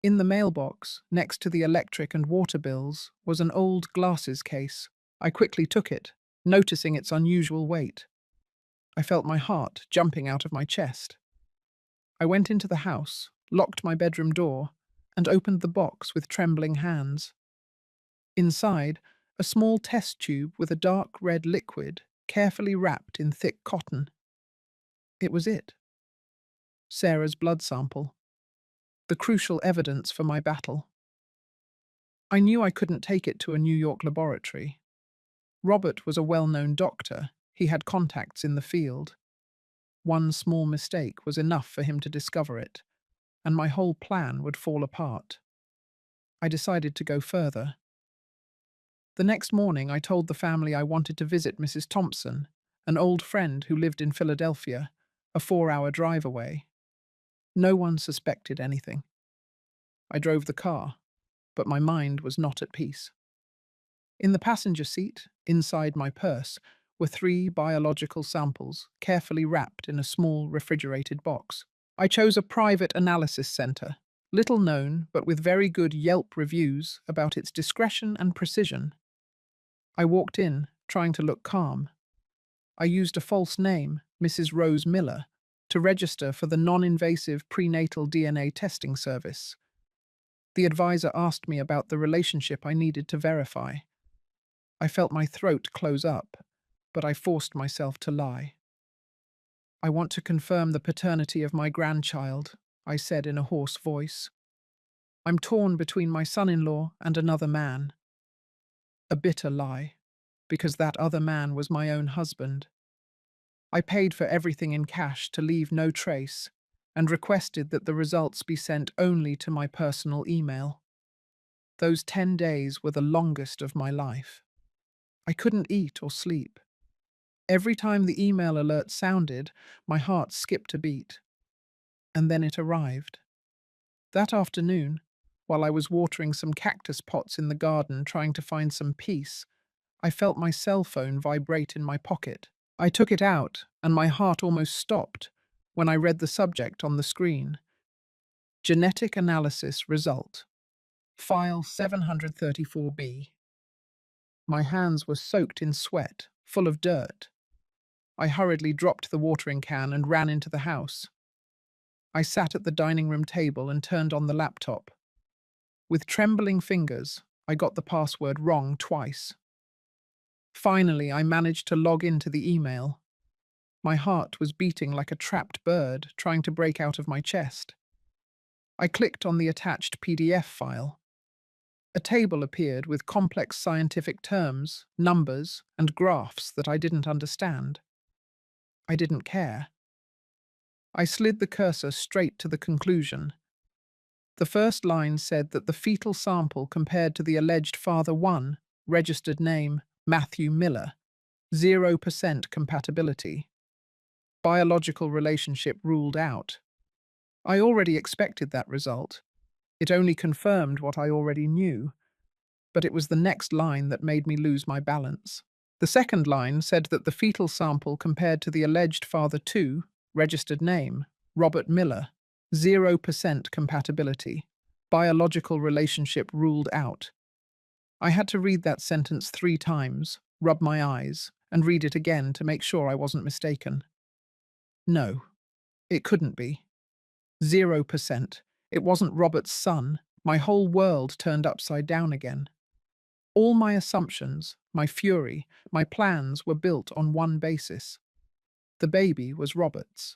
In the mailbox, next to the electric and water bills, was an old glasses case. I quickly took it, noticing its unusual weight. I felt my heart jumping out of my chest. I went into the house, locked my bedroom door, and opened the box with trembling hands. Inside, a small test tube with a dark red liquid, carefully wrapped in thick cotton. It was it. Sarah's blood sample. The crucial evidence for my battle. I knew I couldn't take it to a New York laboratory. Robert was a well-known doctor. He had contacts in the field. One small mistake was enough for him to discover it, and my whole plan would fall apart. I decided to go further. The next morning, I told the family I wanted to visit Mrs. Thompson, an old friend who lived in Philadelphia, a 4-hour drive away. No one suspected anything. I drove the car, but my mind was not at peace. In the passenger seat, inside my purse, were 3 biological samples, carefully wrapped in a small refrigerated box. I chose a private analysis center, little known but with very good Yelp reviews about its discretion and precision. I walked in, trying to look calm. I used a false name, Mrs. Rose Miller, to register for the non-invasive prenatal DNA testing service. The advisor asked me about the relationship I needed to verify. I felt my throat close up, but I forced myself to lie. "I want to confirm the paternity of my grandchild," I said in a hoarse voice. "I'm torn between my son-in-law and another man." A bitter lie, because that other man was my own husband. I paid for everything in cash to leave no trace, and requested that the results be sent only to my personal email. Those 10 days were the longest of my life. I couldn't eat or sleep. Every time the email alert sounded, my heart skipped a beat. And then it arrived. That afternoon, while I was watering some cactus pots in the garden trying to find some peace, I felt my cell phone vibrate in my pocket. I took it out, and my heart almost stopped when I read the subject on the screen. Genetic analysis result. File 734B. My hands were soaked in sweat, full of dirt. I hurriedly dropped the watering can and ran into the house. I sat at the dining room table and turned on the laptop. With trembling fingers, I got the password wrong twice. Finally, I managed to log into the email. My heart was beating like a trapped bird trying to break out of my chest. I clicked on the attached PDF file. A table appeared with complex scientific terms, numbers, and graphs that I didn't understand. I didn't care. I slid the cursor straight to the conclusion. The first line said that the fetal sample compared to the alleged father 1, registered name Matthew Miller, 0% compatibility. Biological relationship ruled out. I already expected that result. It only confirmed what I already knew, but it was the next line that made me lose my balance. The second line said that the fetal sample compared to the alleged father too, registered name, Robert Miller, 0% compatibility, biological relationship ruled out. I had to read that sentence 3 times, rub my eyes, and read it again to make sure I wasn't mistaken. No, it couldn't be. 0%. It wasn't Robert's son. My whole world turned upside down again. All my assumptions, my fury, my plans were built on one basis. The baby was Robert's.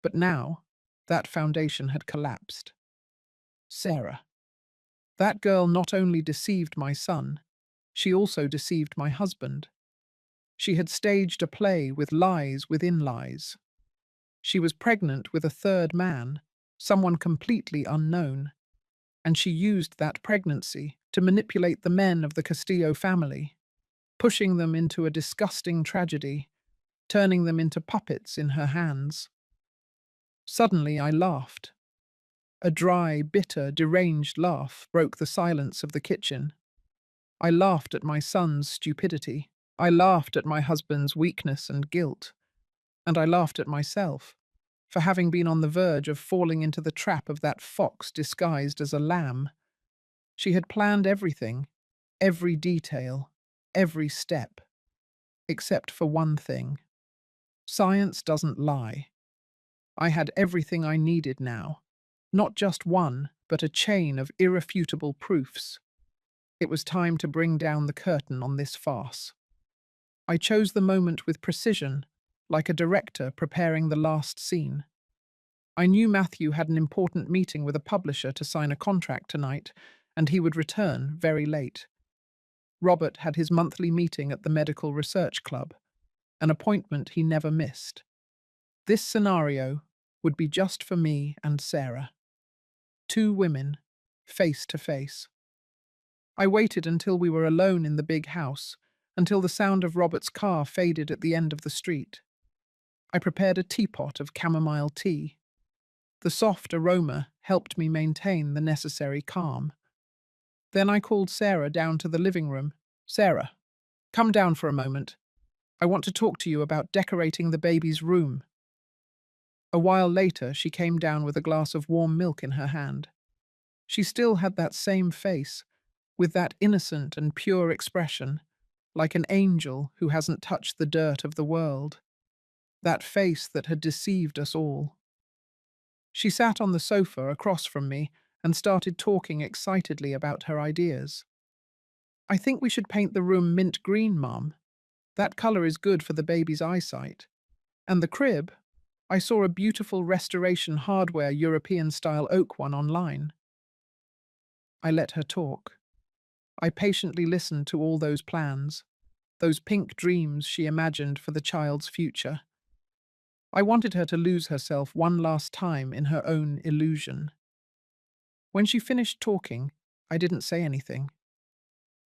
But now, that foundation had collapsed. Sarah. That girl not only deceived my son, she also deceived my husband. She had staged a play with lies within lies. She was pregnant with a third man, someone completely unknown, and she used that pregnancy to manipulate the men of the Castillo family, pushing them into a disgusting tragedy, turning them into puppets in her hands. Suddenly I laughed. A dry, bitter, deranged laugh broke the silence of the kitchen. I laughed at my son's stupidity. I laughed at my husband's weakness and guilt. And I laughed at myself for having been on the verge of falling into the trap of that fox disguised as a lamb. She had planned everything, every detail, every step, except for one thing. Science doesn't lie. I had everything I needed now. Not just one, but a chain of irrefutable proofs. It was time to bring down the curtain on this farce. I chose the moment with precision, like a director preparing the last scene. I knew Matthew had an important meeting with a publisher to sign a contract tonight, and he would return very late. Robert had his monthly meeting at the Medical Research Club, an appointment he never missed. This scenario would be just for me and Sarah. 2 women, face to face. I waited until we were alone in the big house, until the sound of Robert's car faded at the end of the street. I prepared a teapot of chamomile tea. The soft aroma helped me maintain the necessary calm. Then I called Sarah down to the living room. "Sarah, come down for a moment. I want to talk to you about decorating the baby's room." A while later, she came down with a glass of warm milk in her hand. She still had that same face, with that innocent and pure expression, like an angel who hasn't touched the dirt of the world. That face that had deceived us all. She sat on the sofa across from me and started talking excitedly about her ideas. "I think we should paint the room mint green, Mom. That colour is good for the baby's eyesight. And the crib, I saw a beautiful restoration hardware European-style oak one online." I let her talk. I patiently listened to all those plans, those pink dreams she imagined for the child's future. I wanted her to lose herself one last time in her own illusion. When she finished talking, I didn't say anything.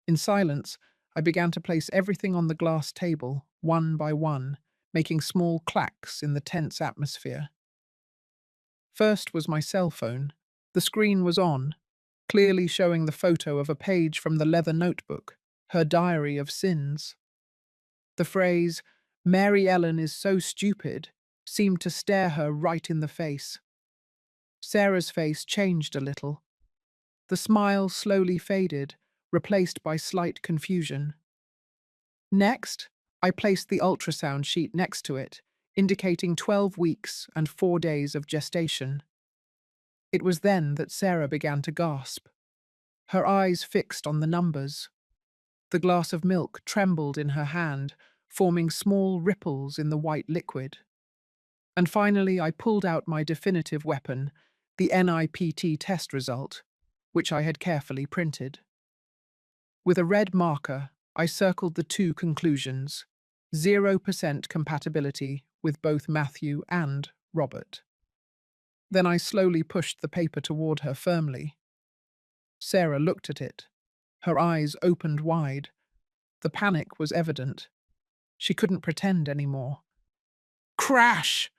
In silence, I began to place everything on the glass table, one by one, making small clacks in the tense atmosphere. First was my cell phone. The screen was on, clearly showing the photo of a page from the leather notebook, her diary of sins. The phrase, "Mary Ellen is so stupid," seemed to stare her right in the face. Sarah's face changed a little. The smile slowly faded, replaced by slight confusion. Next, I placed the ultrasound sheet next to it, indicating 12 weeks and 4 days of gestation. It was then that Sarah began to gasp. Her eyes fixed on the numbers. The glass of milk trembled in her hand, forming small ripples in the white liquid. And finally, I pulled out my definitive weapon, the NIPT test result, which I had carefully printed. With a red marker, I circled the 2 conclusions: 0% compatibility with both Matthew and Robert. Then I slowly pushed the paper toward her firmly. Sarah looked at it. Her eyes opened wide. The panic was evident. She couldn't pretend anymore. Crash!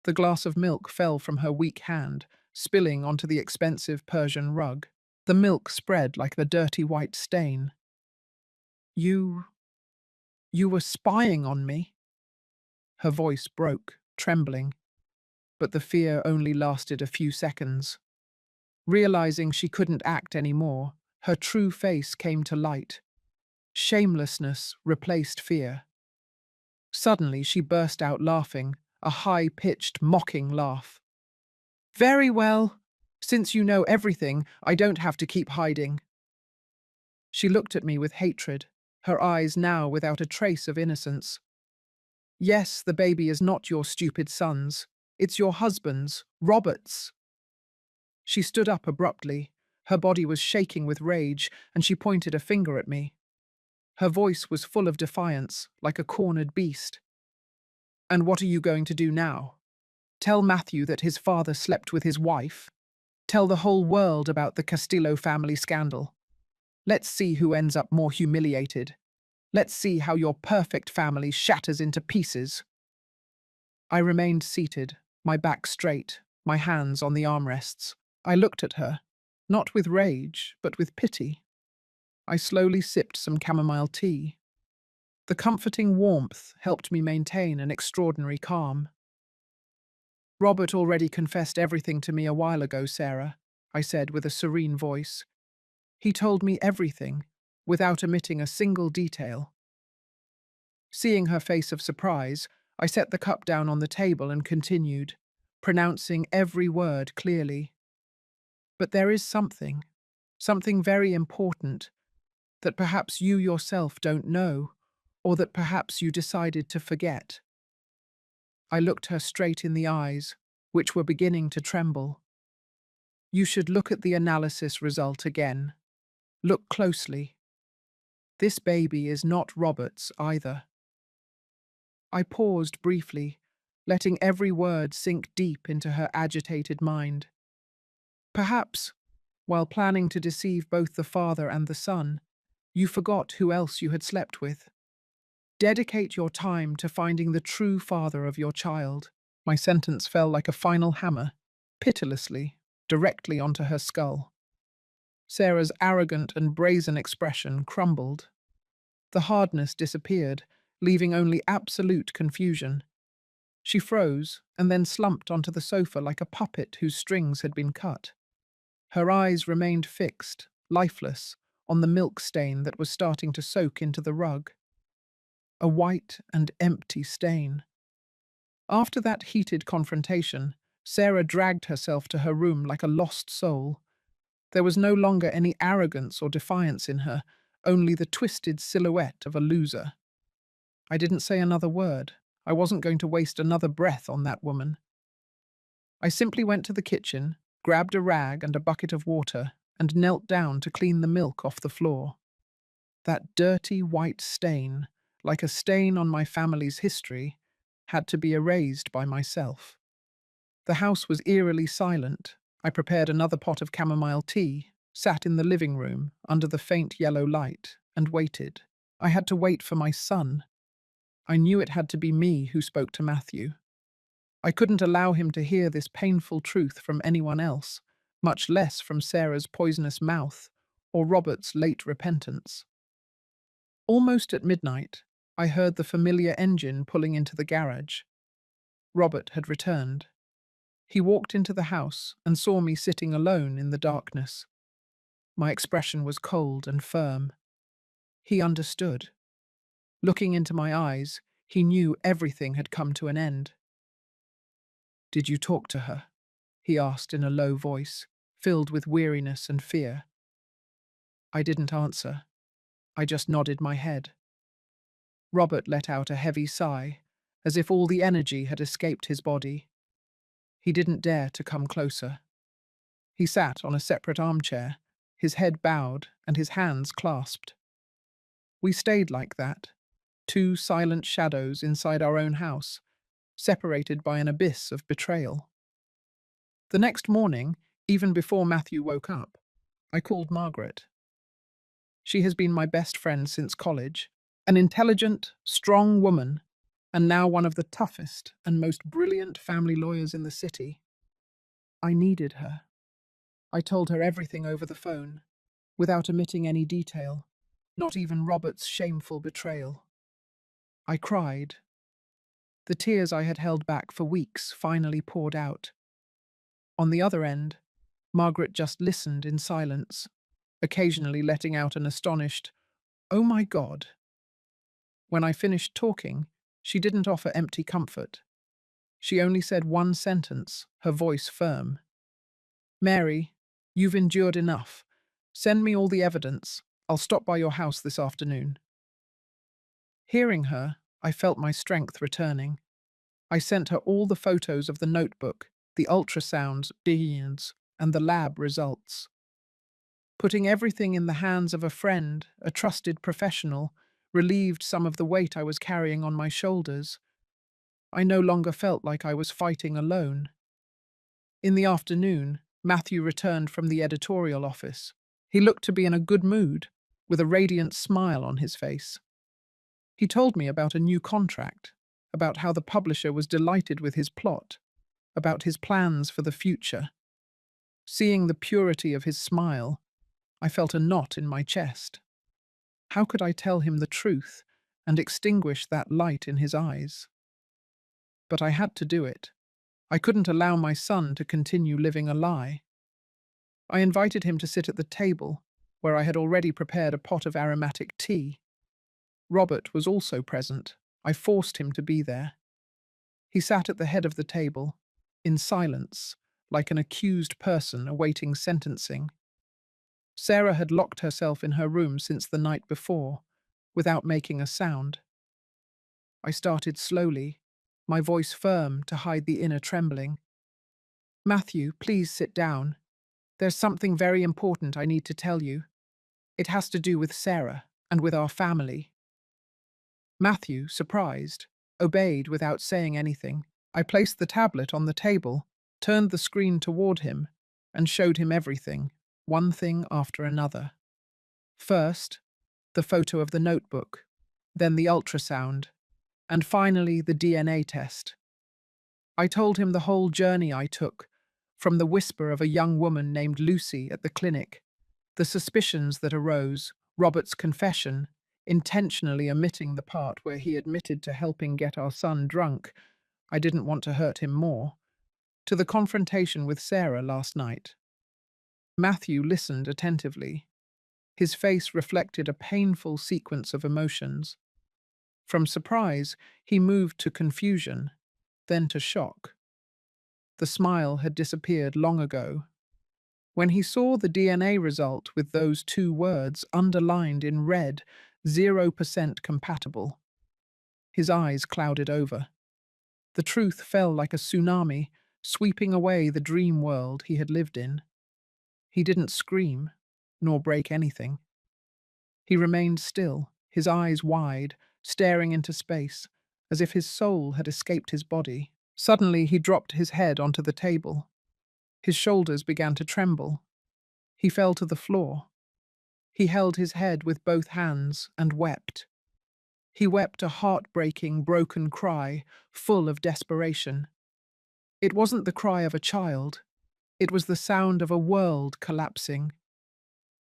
The glass of milk fell from her weak hand, spilling onto the expensive Persian rug. The milk spread like a dirty white stain. You… you were spying on me? Her voice broke, trembling, but the fear only lasted a few seconds. Realizing she couldn't act anymore, her true face came to light. Shamelessness replaced fear. Suddenly she burst out laughing, a high-pitched, mocking laugh. Very well. Since you know everything, I don't have to keep hiding. She looked at me with hatred, her eyes now without a trace of innocence. Yes, the baby is not your stupid son's. It's your husband's, Robert's. She stood up abruptly. Her body was shaking with rage, and she pointed a finger at me. Her voice was full of defiance, like a cornered beast. And what are you going to do now? Tell Matthew that his father slept with his wife? Tell the whole world about the Castillo family scandal? Let's see who ends up more humiliated. Let's see how your perfect family shatters into pieces. I remained seated, my back straight, my hands on the armrests. I looked at her, not with rage, but with pity. I slowly sipped some chamomile tea. The comforting warmth helped me maintain an extraordinary calm. Robert already confessed everything to me a while ago, Sarah, I said with a serene voice. He told me everything, without omitting a single detail. Seeing her face of surprise, I set the cup down on the table and continued, pronouncing every word clearly. But there is something very important, that perhaps you yourself don't know, or that perhaps you decided to forget. I looked her straight in the eyes, which were beginning to tremble. You should look at the analysis result again. Look closely. This baby is not Robert's either. I paused briefly, letting every word sink deep into her agitated mind. Perhaps, while planning to deceive both the father and the son, you forgot who else you had slept with. Dedicate your time to finding the true father of your child. My sentence fell like a final hammer, pitilessly, directly onto her skull. Sarah's arrogant and brazen expression crumbled. The hardness disappeared, leaving only absolute confusion. She froze and then slumped onto the sofa like a puppet whose strings had been cut. Her eyes remained fixed, lifeless, on the milk stain that was starting to soak into the rug. A white and empty stain. After that heated confrontation, Sarah dragged herself to her room like a lost soul. There was no longer any arrogance or defiance in her, only the twisted silhouette of a loser. I didn't say another word. I wasn't going to waste another breath on that woman. I simply went to the kitchen, grabbed a rag and a bucket of water, and knelt down to clean the milk off the floor. That dirty white stain, like a stain on my family's history, had to be erased by myself. The house was eerily silent. I prepared another pot of chamomile tea, sat in the living room under the faint yellow light, and waited. I had to wait for my son. I knew it had to be me who spoke to Matthew. I couldn't allow him to hear this painful truth from anyone else, much less from Sarah's poisonous mouth or Robert's late repentance. Almost at midnight, I heard the familiar engine pulling into the garage. Robert had returned. He walked into the house and saw me sitting alone in the darkness. My expression was cold and firm. He understood. Looking into my eyes, he knew everything had come to an end. "Did you talk to her?" he asked in a low voice, filled with weariness and fear. I didn't answer. I just nodded my head. Robert let out a heavy sigh, as if all the energy had escaped his body. He didn't dare to come closer. He sat on a separate armchair, his head bowed and his hands clasped. We stayed like that, two silent shadows inside our own house, separated by an abyss of betrayal. The next morning, even before Matthew woke up, I called Margaret. She has been my best friend since college, an intelligent, strong woman, and now one of the toughest and most brilliant family lawyers in the city. I needed her. I told her everything over the phone, without omitting any detail, not even Robert's shameful betrayal. I cried. The tears I had held back for weeks finally poured out. On the other end, Margaret just listened in silence, occasionally letting out an astonished, "Oh my God." When I finished talking, she didn't offer empty comfort. She only said one sentence, her voice firm. "Mary, you've endured enough. Send me all the evidence. I'll stop by your house this afternoon." Hearing her, I felt my strength returning. I sent her all the photos of the notebook, the ultrasounds, and the lab results. Putting everything in the hands of a friend, a trusted professional, relieved some of the weight I was carrying on my shoulders. I no longer felt like I was fighting alone. In the afternoon, Matthew returned from the editorial office. He looked to be in a good mood, with a radiant smile on his face. He told me about a new contract, about how the publisher was delighted with his plot, about his plans for the future. Seeing the purity of his smile, I felt a knot in my chest. How could I tell him the truth and extinguish that light in his eyes? But I had to do it. I couldn't allow my son to continue living a lie. I invited him to sit at the table, where I had already prepared a pot of aromatic tea. Robert was also present. I forced him to be there. He sat at the head of the table, in silence, like an accused person awaiting sentencing. Sarah had locked herself in her room since the night before, without making a sound. I started slowly, my voice firm to hide the inner trembling. "Matthew, please sit down. There's something very important I need to tell you. It has to do with Sarah and with our family." Matthew, surprised, obeyed without saying anything. I placed the tablet on the table, turned the screen toward him, and showed him everything, one thing after another. First, the photo of the notebook, then the ultrasound, and finally the DNA test. I told him the whole journey I took, from the whisper of a young woman named Lucy at the clinic, the suspicions that arose, Robert's confession, intentionally omitting the part where he admitted to helping get our son drunk. I didn't want to hurt him more, to the confrontation with Sarah last night. Matthew listened attentively. His face reflected a painful sequence of emotions. From surprise, he moved to confusion, then to shock. The smile had disappeared long ago. When he saw the DNA result with those two words underlined in red, 0% compatible, his eyes clouded over. The truth fell like a tsunami, sweeping away the dream world he had lived in. He didn't scream, nor break anything. He remained still, his eyes wide, staring into space, as if his soul had escaped his body. Suddenly he dropped his head onto the table. His shoulders began to tremble. He fell to the floor. He held his head with both hands and wept. He wept a heartbreaking, broken cry, full of desperation. It wasn't the cry of a child. It was the sound of a world collapsing.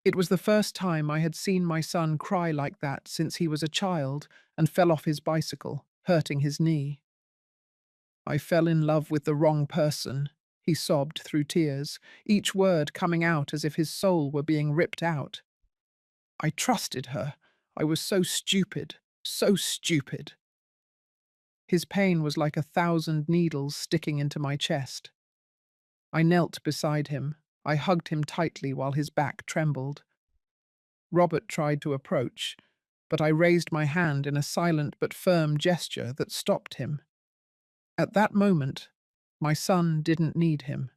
It was the first time I had seen my son cry like that since he was a child and fell off his bicycle, hurting his knee. "I fell in love with the wrong person," he sobbed through tears, each word coming out as if his soul were being ripped out. "I trusted her. I was so stupid, so stupid." His pain was like 1,000 needles sticking into my chest. I knelt beside him. I hugged him tightly while his back trembled. Robert tried to approach, but I raised my hand in a silent but firm gesture that stopped him. At that moment, my son didn't need him.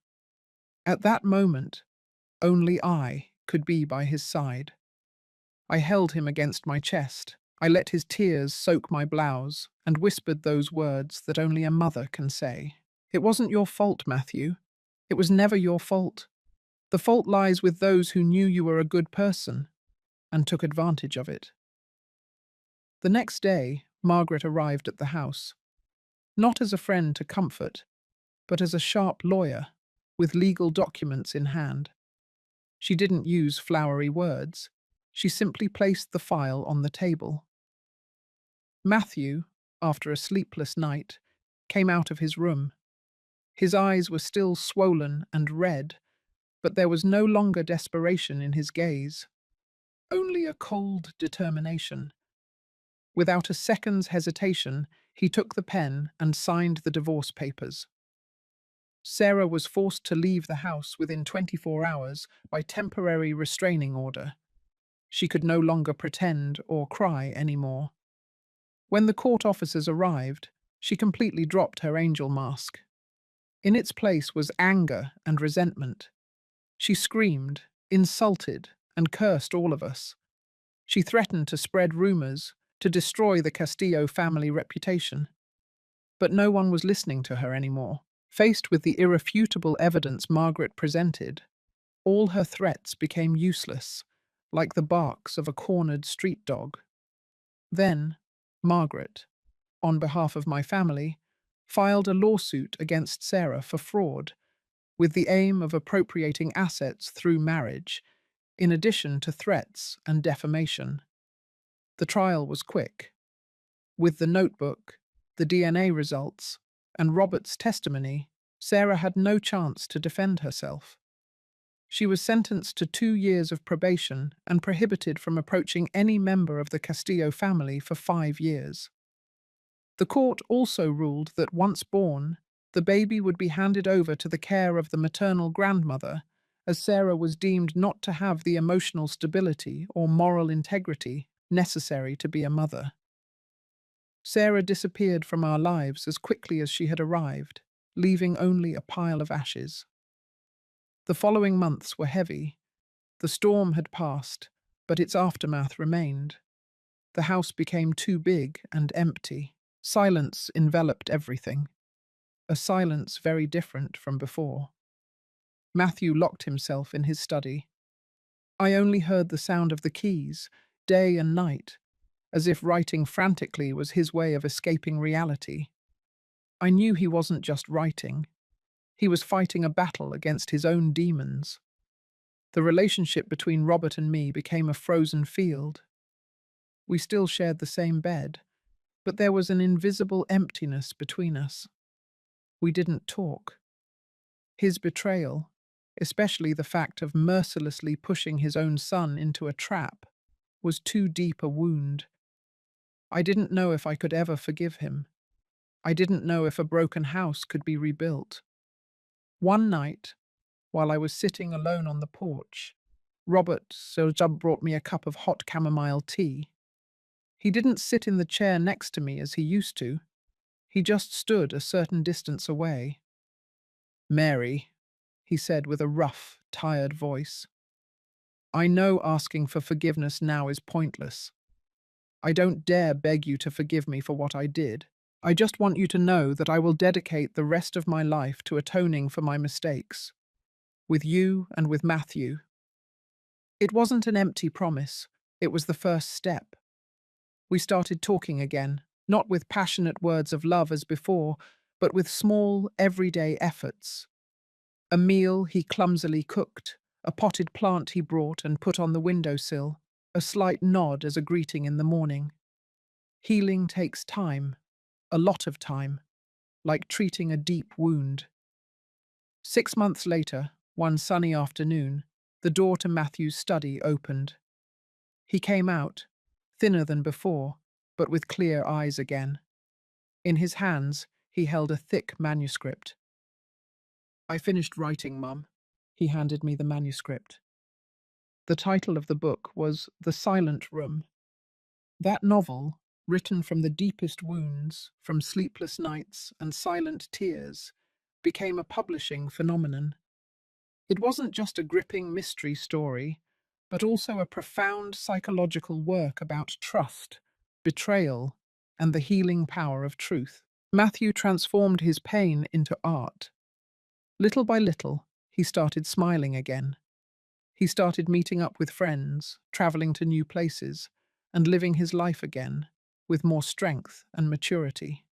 At that moment, only I could be by his side. I held him against my chest. I let his tears soak my blouse and whispered those words that only a mother can say. "It wasn't your fault, Matthew. It was never your fault. The fault lies with those who knew you were a good person and took advantage of it." The next day, Margaret arrived at the house, not as a friend to comfort, but as a sharp lawyer, with legal documents in hand. She didn't use flowery words. She simply placed the file on the table. Matthew, after a sleepless night, came out of his room. His eyes were still swollen and red, but there was no longer desperation in his gaze, only a cold determination. Without a second's hesitation, he took the pen and signed the divorce papers. Sarah was forced to leave the house within 24 hours by temporary restraining order. She could no longer pretend or cry anymore. When the court officers arrived, she completely dropped her angel mask. In its place was anger and resentment. She screamed, insulted, and cursed all of us. She threatened to spread rumors, to destroy the Castillo family reputation. But no one was listening to her anymore. Faced with the irrefutable evidence Margaret presented, all her threats became useless, like the barks of a cornered street dog. Then, Margaret, on behalf of my family, filed a lawsuit against Sarah for fraud, with the aim of appropriating assets through marriage, in addition to threats and defamation. The trial was quick. With the notebook, the DNA results, and Robert's testimony, Sarah had no chance to defend herself. She was sentenced to 2 years of probation and prohibited from approaching any member of the Castillo family for 5 years. The court also ruled that once born, the baby would be handed over to the care of the maternal grandmother, as Sarah was deemed not to have the emotional stability or moral integrity necessary to be a mother. Sarah disappeared from our lives as quickly as she had arrived, leaving only a pile of ashes. The following months were heavy. The storm had passed, but its aftermath remained. The house became too big and empty. Silence enveloped everything, a silence very different from before. Matthew locked himself in his study. I only heard the sound of the keys, day and night, as if writing frantically was his way of escaping reality. I knew he wasn't just writing. He was fighting a battle against his own demons. The relationship between Robert and me became a frozen field. We still shared the same bed, but there was an invisible emptiness between us. We didn't talk. His betrayal, especially the fact of mercilessly pushing his own son into a trap, was too deep a wound. I didn't know if I could ever forgive him. I didn't know if a broken house could be rebuilt. One night, while I was sitting alone on the porch, Robert Soljub brought me a cup of hot chamomile tea. He didn't sit in the chair next to me as he used to. He just stood a certain distance away. "Mary," he said with a rough, tired voice, "I know asking for forgiveness now is pointless. I don't dare beg you to forgive me for what I did. I just want you to know that I will dedicate the rest of my life to atoning for my mistakes, with you and with Matthew." It wasn't an empty promise, it was the first step. We started talking again, not with passionate words of love as before, but with small, everyday efforts. A meal he clumsily cooked, a potted plant he brought and put on the windowsill, a slight nod as a greeting in the morning. Healing takes time, a lot of time, like treating a deep wound. 6 months later, one sunny afternoon, the door to Matthew's study opened. He came out, thinner than before, but with clear eyes again. In his hands, he held a thick manuscript. "I finished writing, Mum." He handed me the manuscript. The title of the book was The Silent Room. That novel, written from the deepest wounds, from sleepless nights and silent tears, became a publishing phenomenon. It wasn't just a gripping mystery story, but also a profound psychological work about trust, betrayal, and the healing power of truth. Matthew transformed his pain into art. Little by little, he started smiling again. He started meeting up with friends, traveling to new places, and living his life again, with more strength and maturity.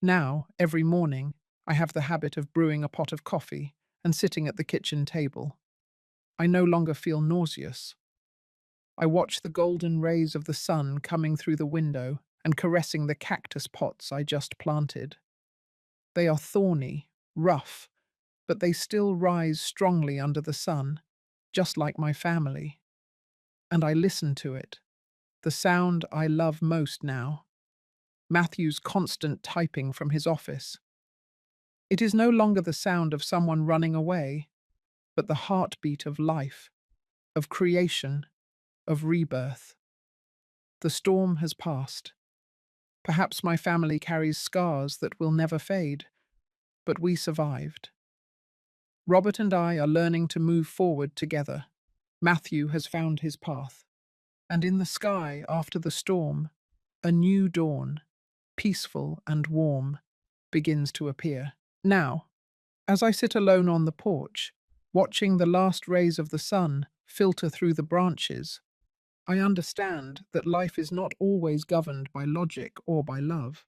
Now, every morning, I have the habit of brewing a pot of coffee and sitting at the kitchen table. I no longer feel nauseous. I watch the golden rays of the sun coming through the window and caressing the cactus pots I just planted. They are thorny, rough, but they still rise strongly under the sun, just like my family. And I listen to it, the sound I love most now, Matthew's constant typing from his office. It is no longer the sound of someone running away, but the heartbeat of life, of creation, of rebirth. The storm has passed. Perhaps my family carries scars that will never fade, but we survived. Robert and I are learning to move forward together. Matthew has found his path. And in the sky, after the storm, a new dawn, peaceful and warm, begins to appear. Now, as I sit alone on the porch, watching the last rays of the sun filter through the branches, I understand that life is not always governed by logic or by love.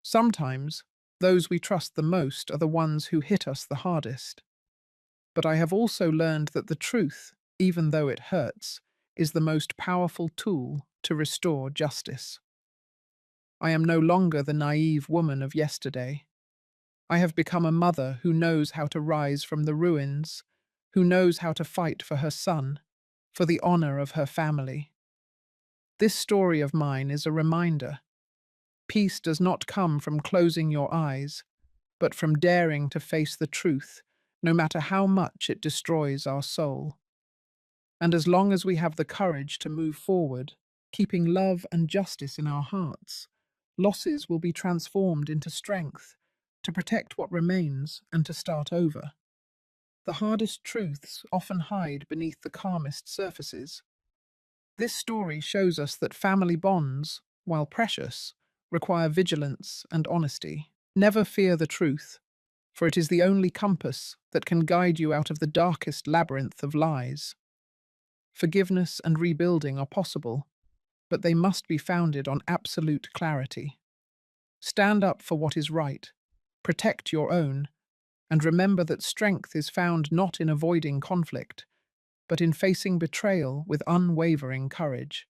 Sometimes, those we trust the most are the ones who hit us the hardest. But I have also learned that the truth, even though it hurts, is the most powerful tool to restore justice. I am no longer the naive woman of yesterday. I have become a mother who knows how to rise from the ruins, who knows how to fight for her son, for the honor of her family. This story of mine is a reminder. Peace does not come from closing your eyes, but from daring to face the truth, no matter how much it destroys our soul. And as long as we have the courage to move forward, keeping love and justice in our hearts, losses will be transformed into strength, to protect what remains and to start over. The hardest truths often hide beneath the calmest surfaces. This story shows us that family bonds, while precious, require vigilance and honesty. Never fear the truth, for it is the only compass that can guide you out of the darkest labyrinth of lies. Forgiveness and rebuilding are possible, but they must be founded on absolute clarity. Stand up for what is right, protect your own, and remember that strength is found not in avoiding conflict, but in facing betrayal with unwavering courage.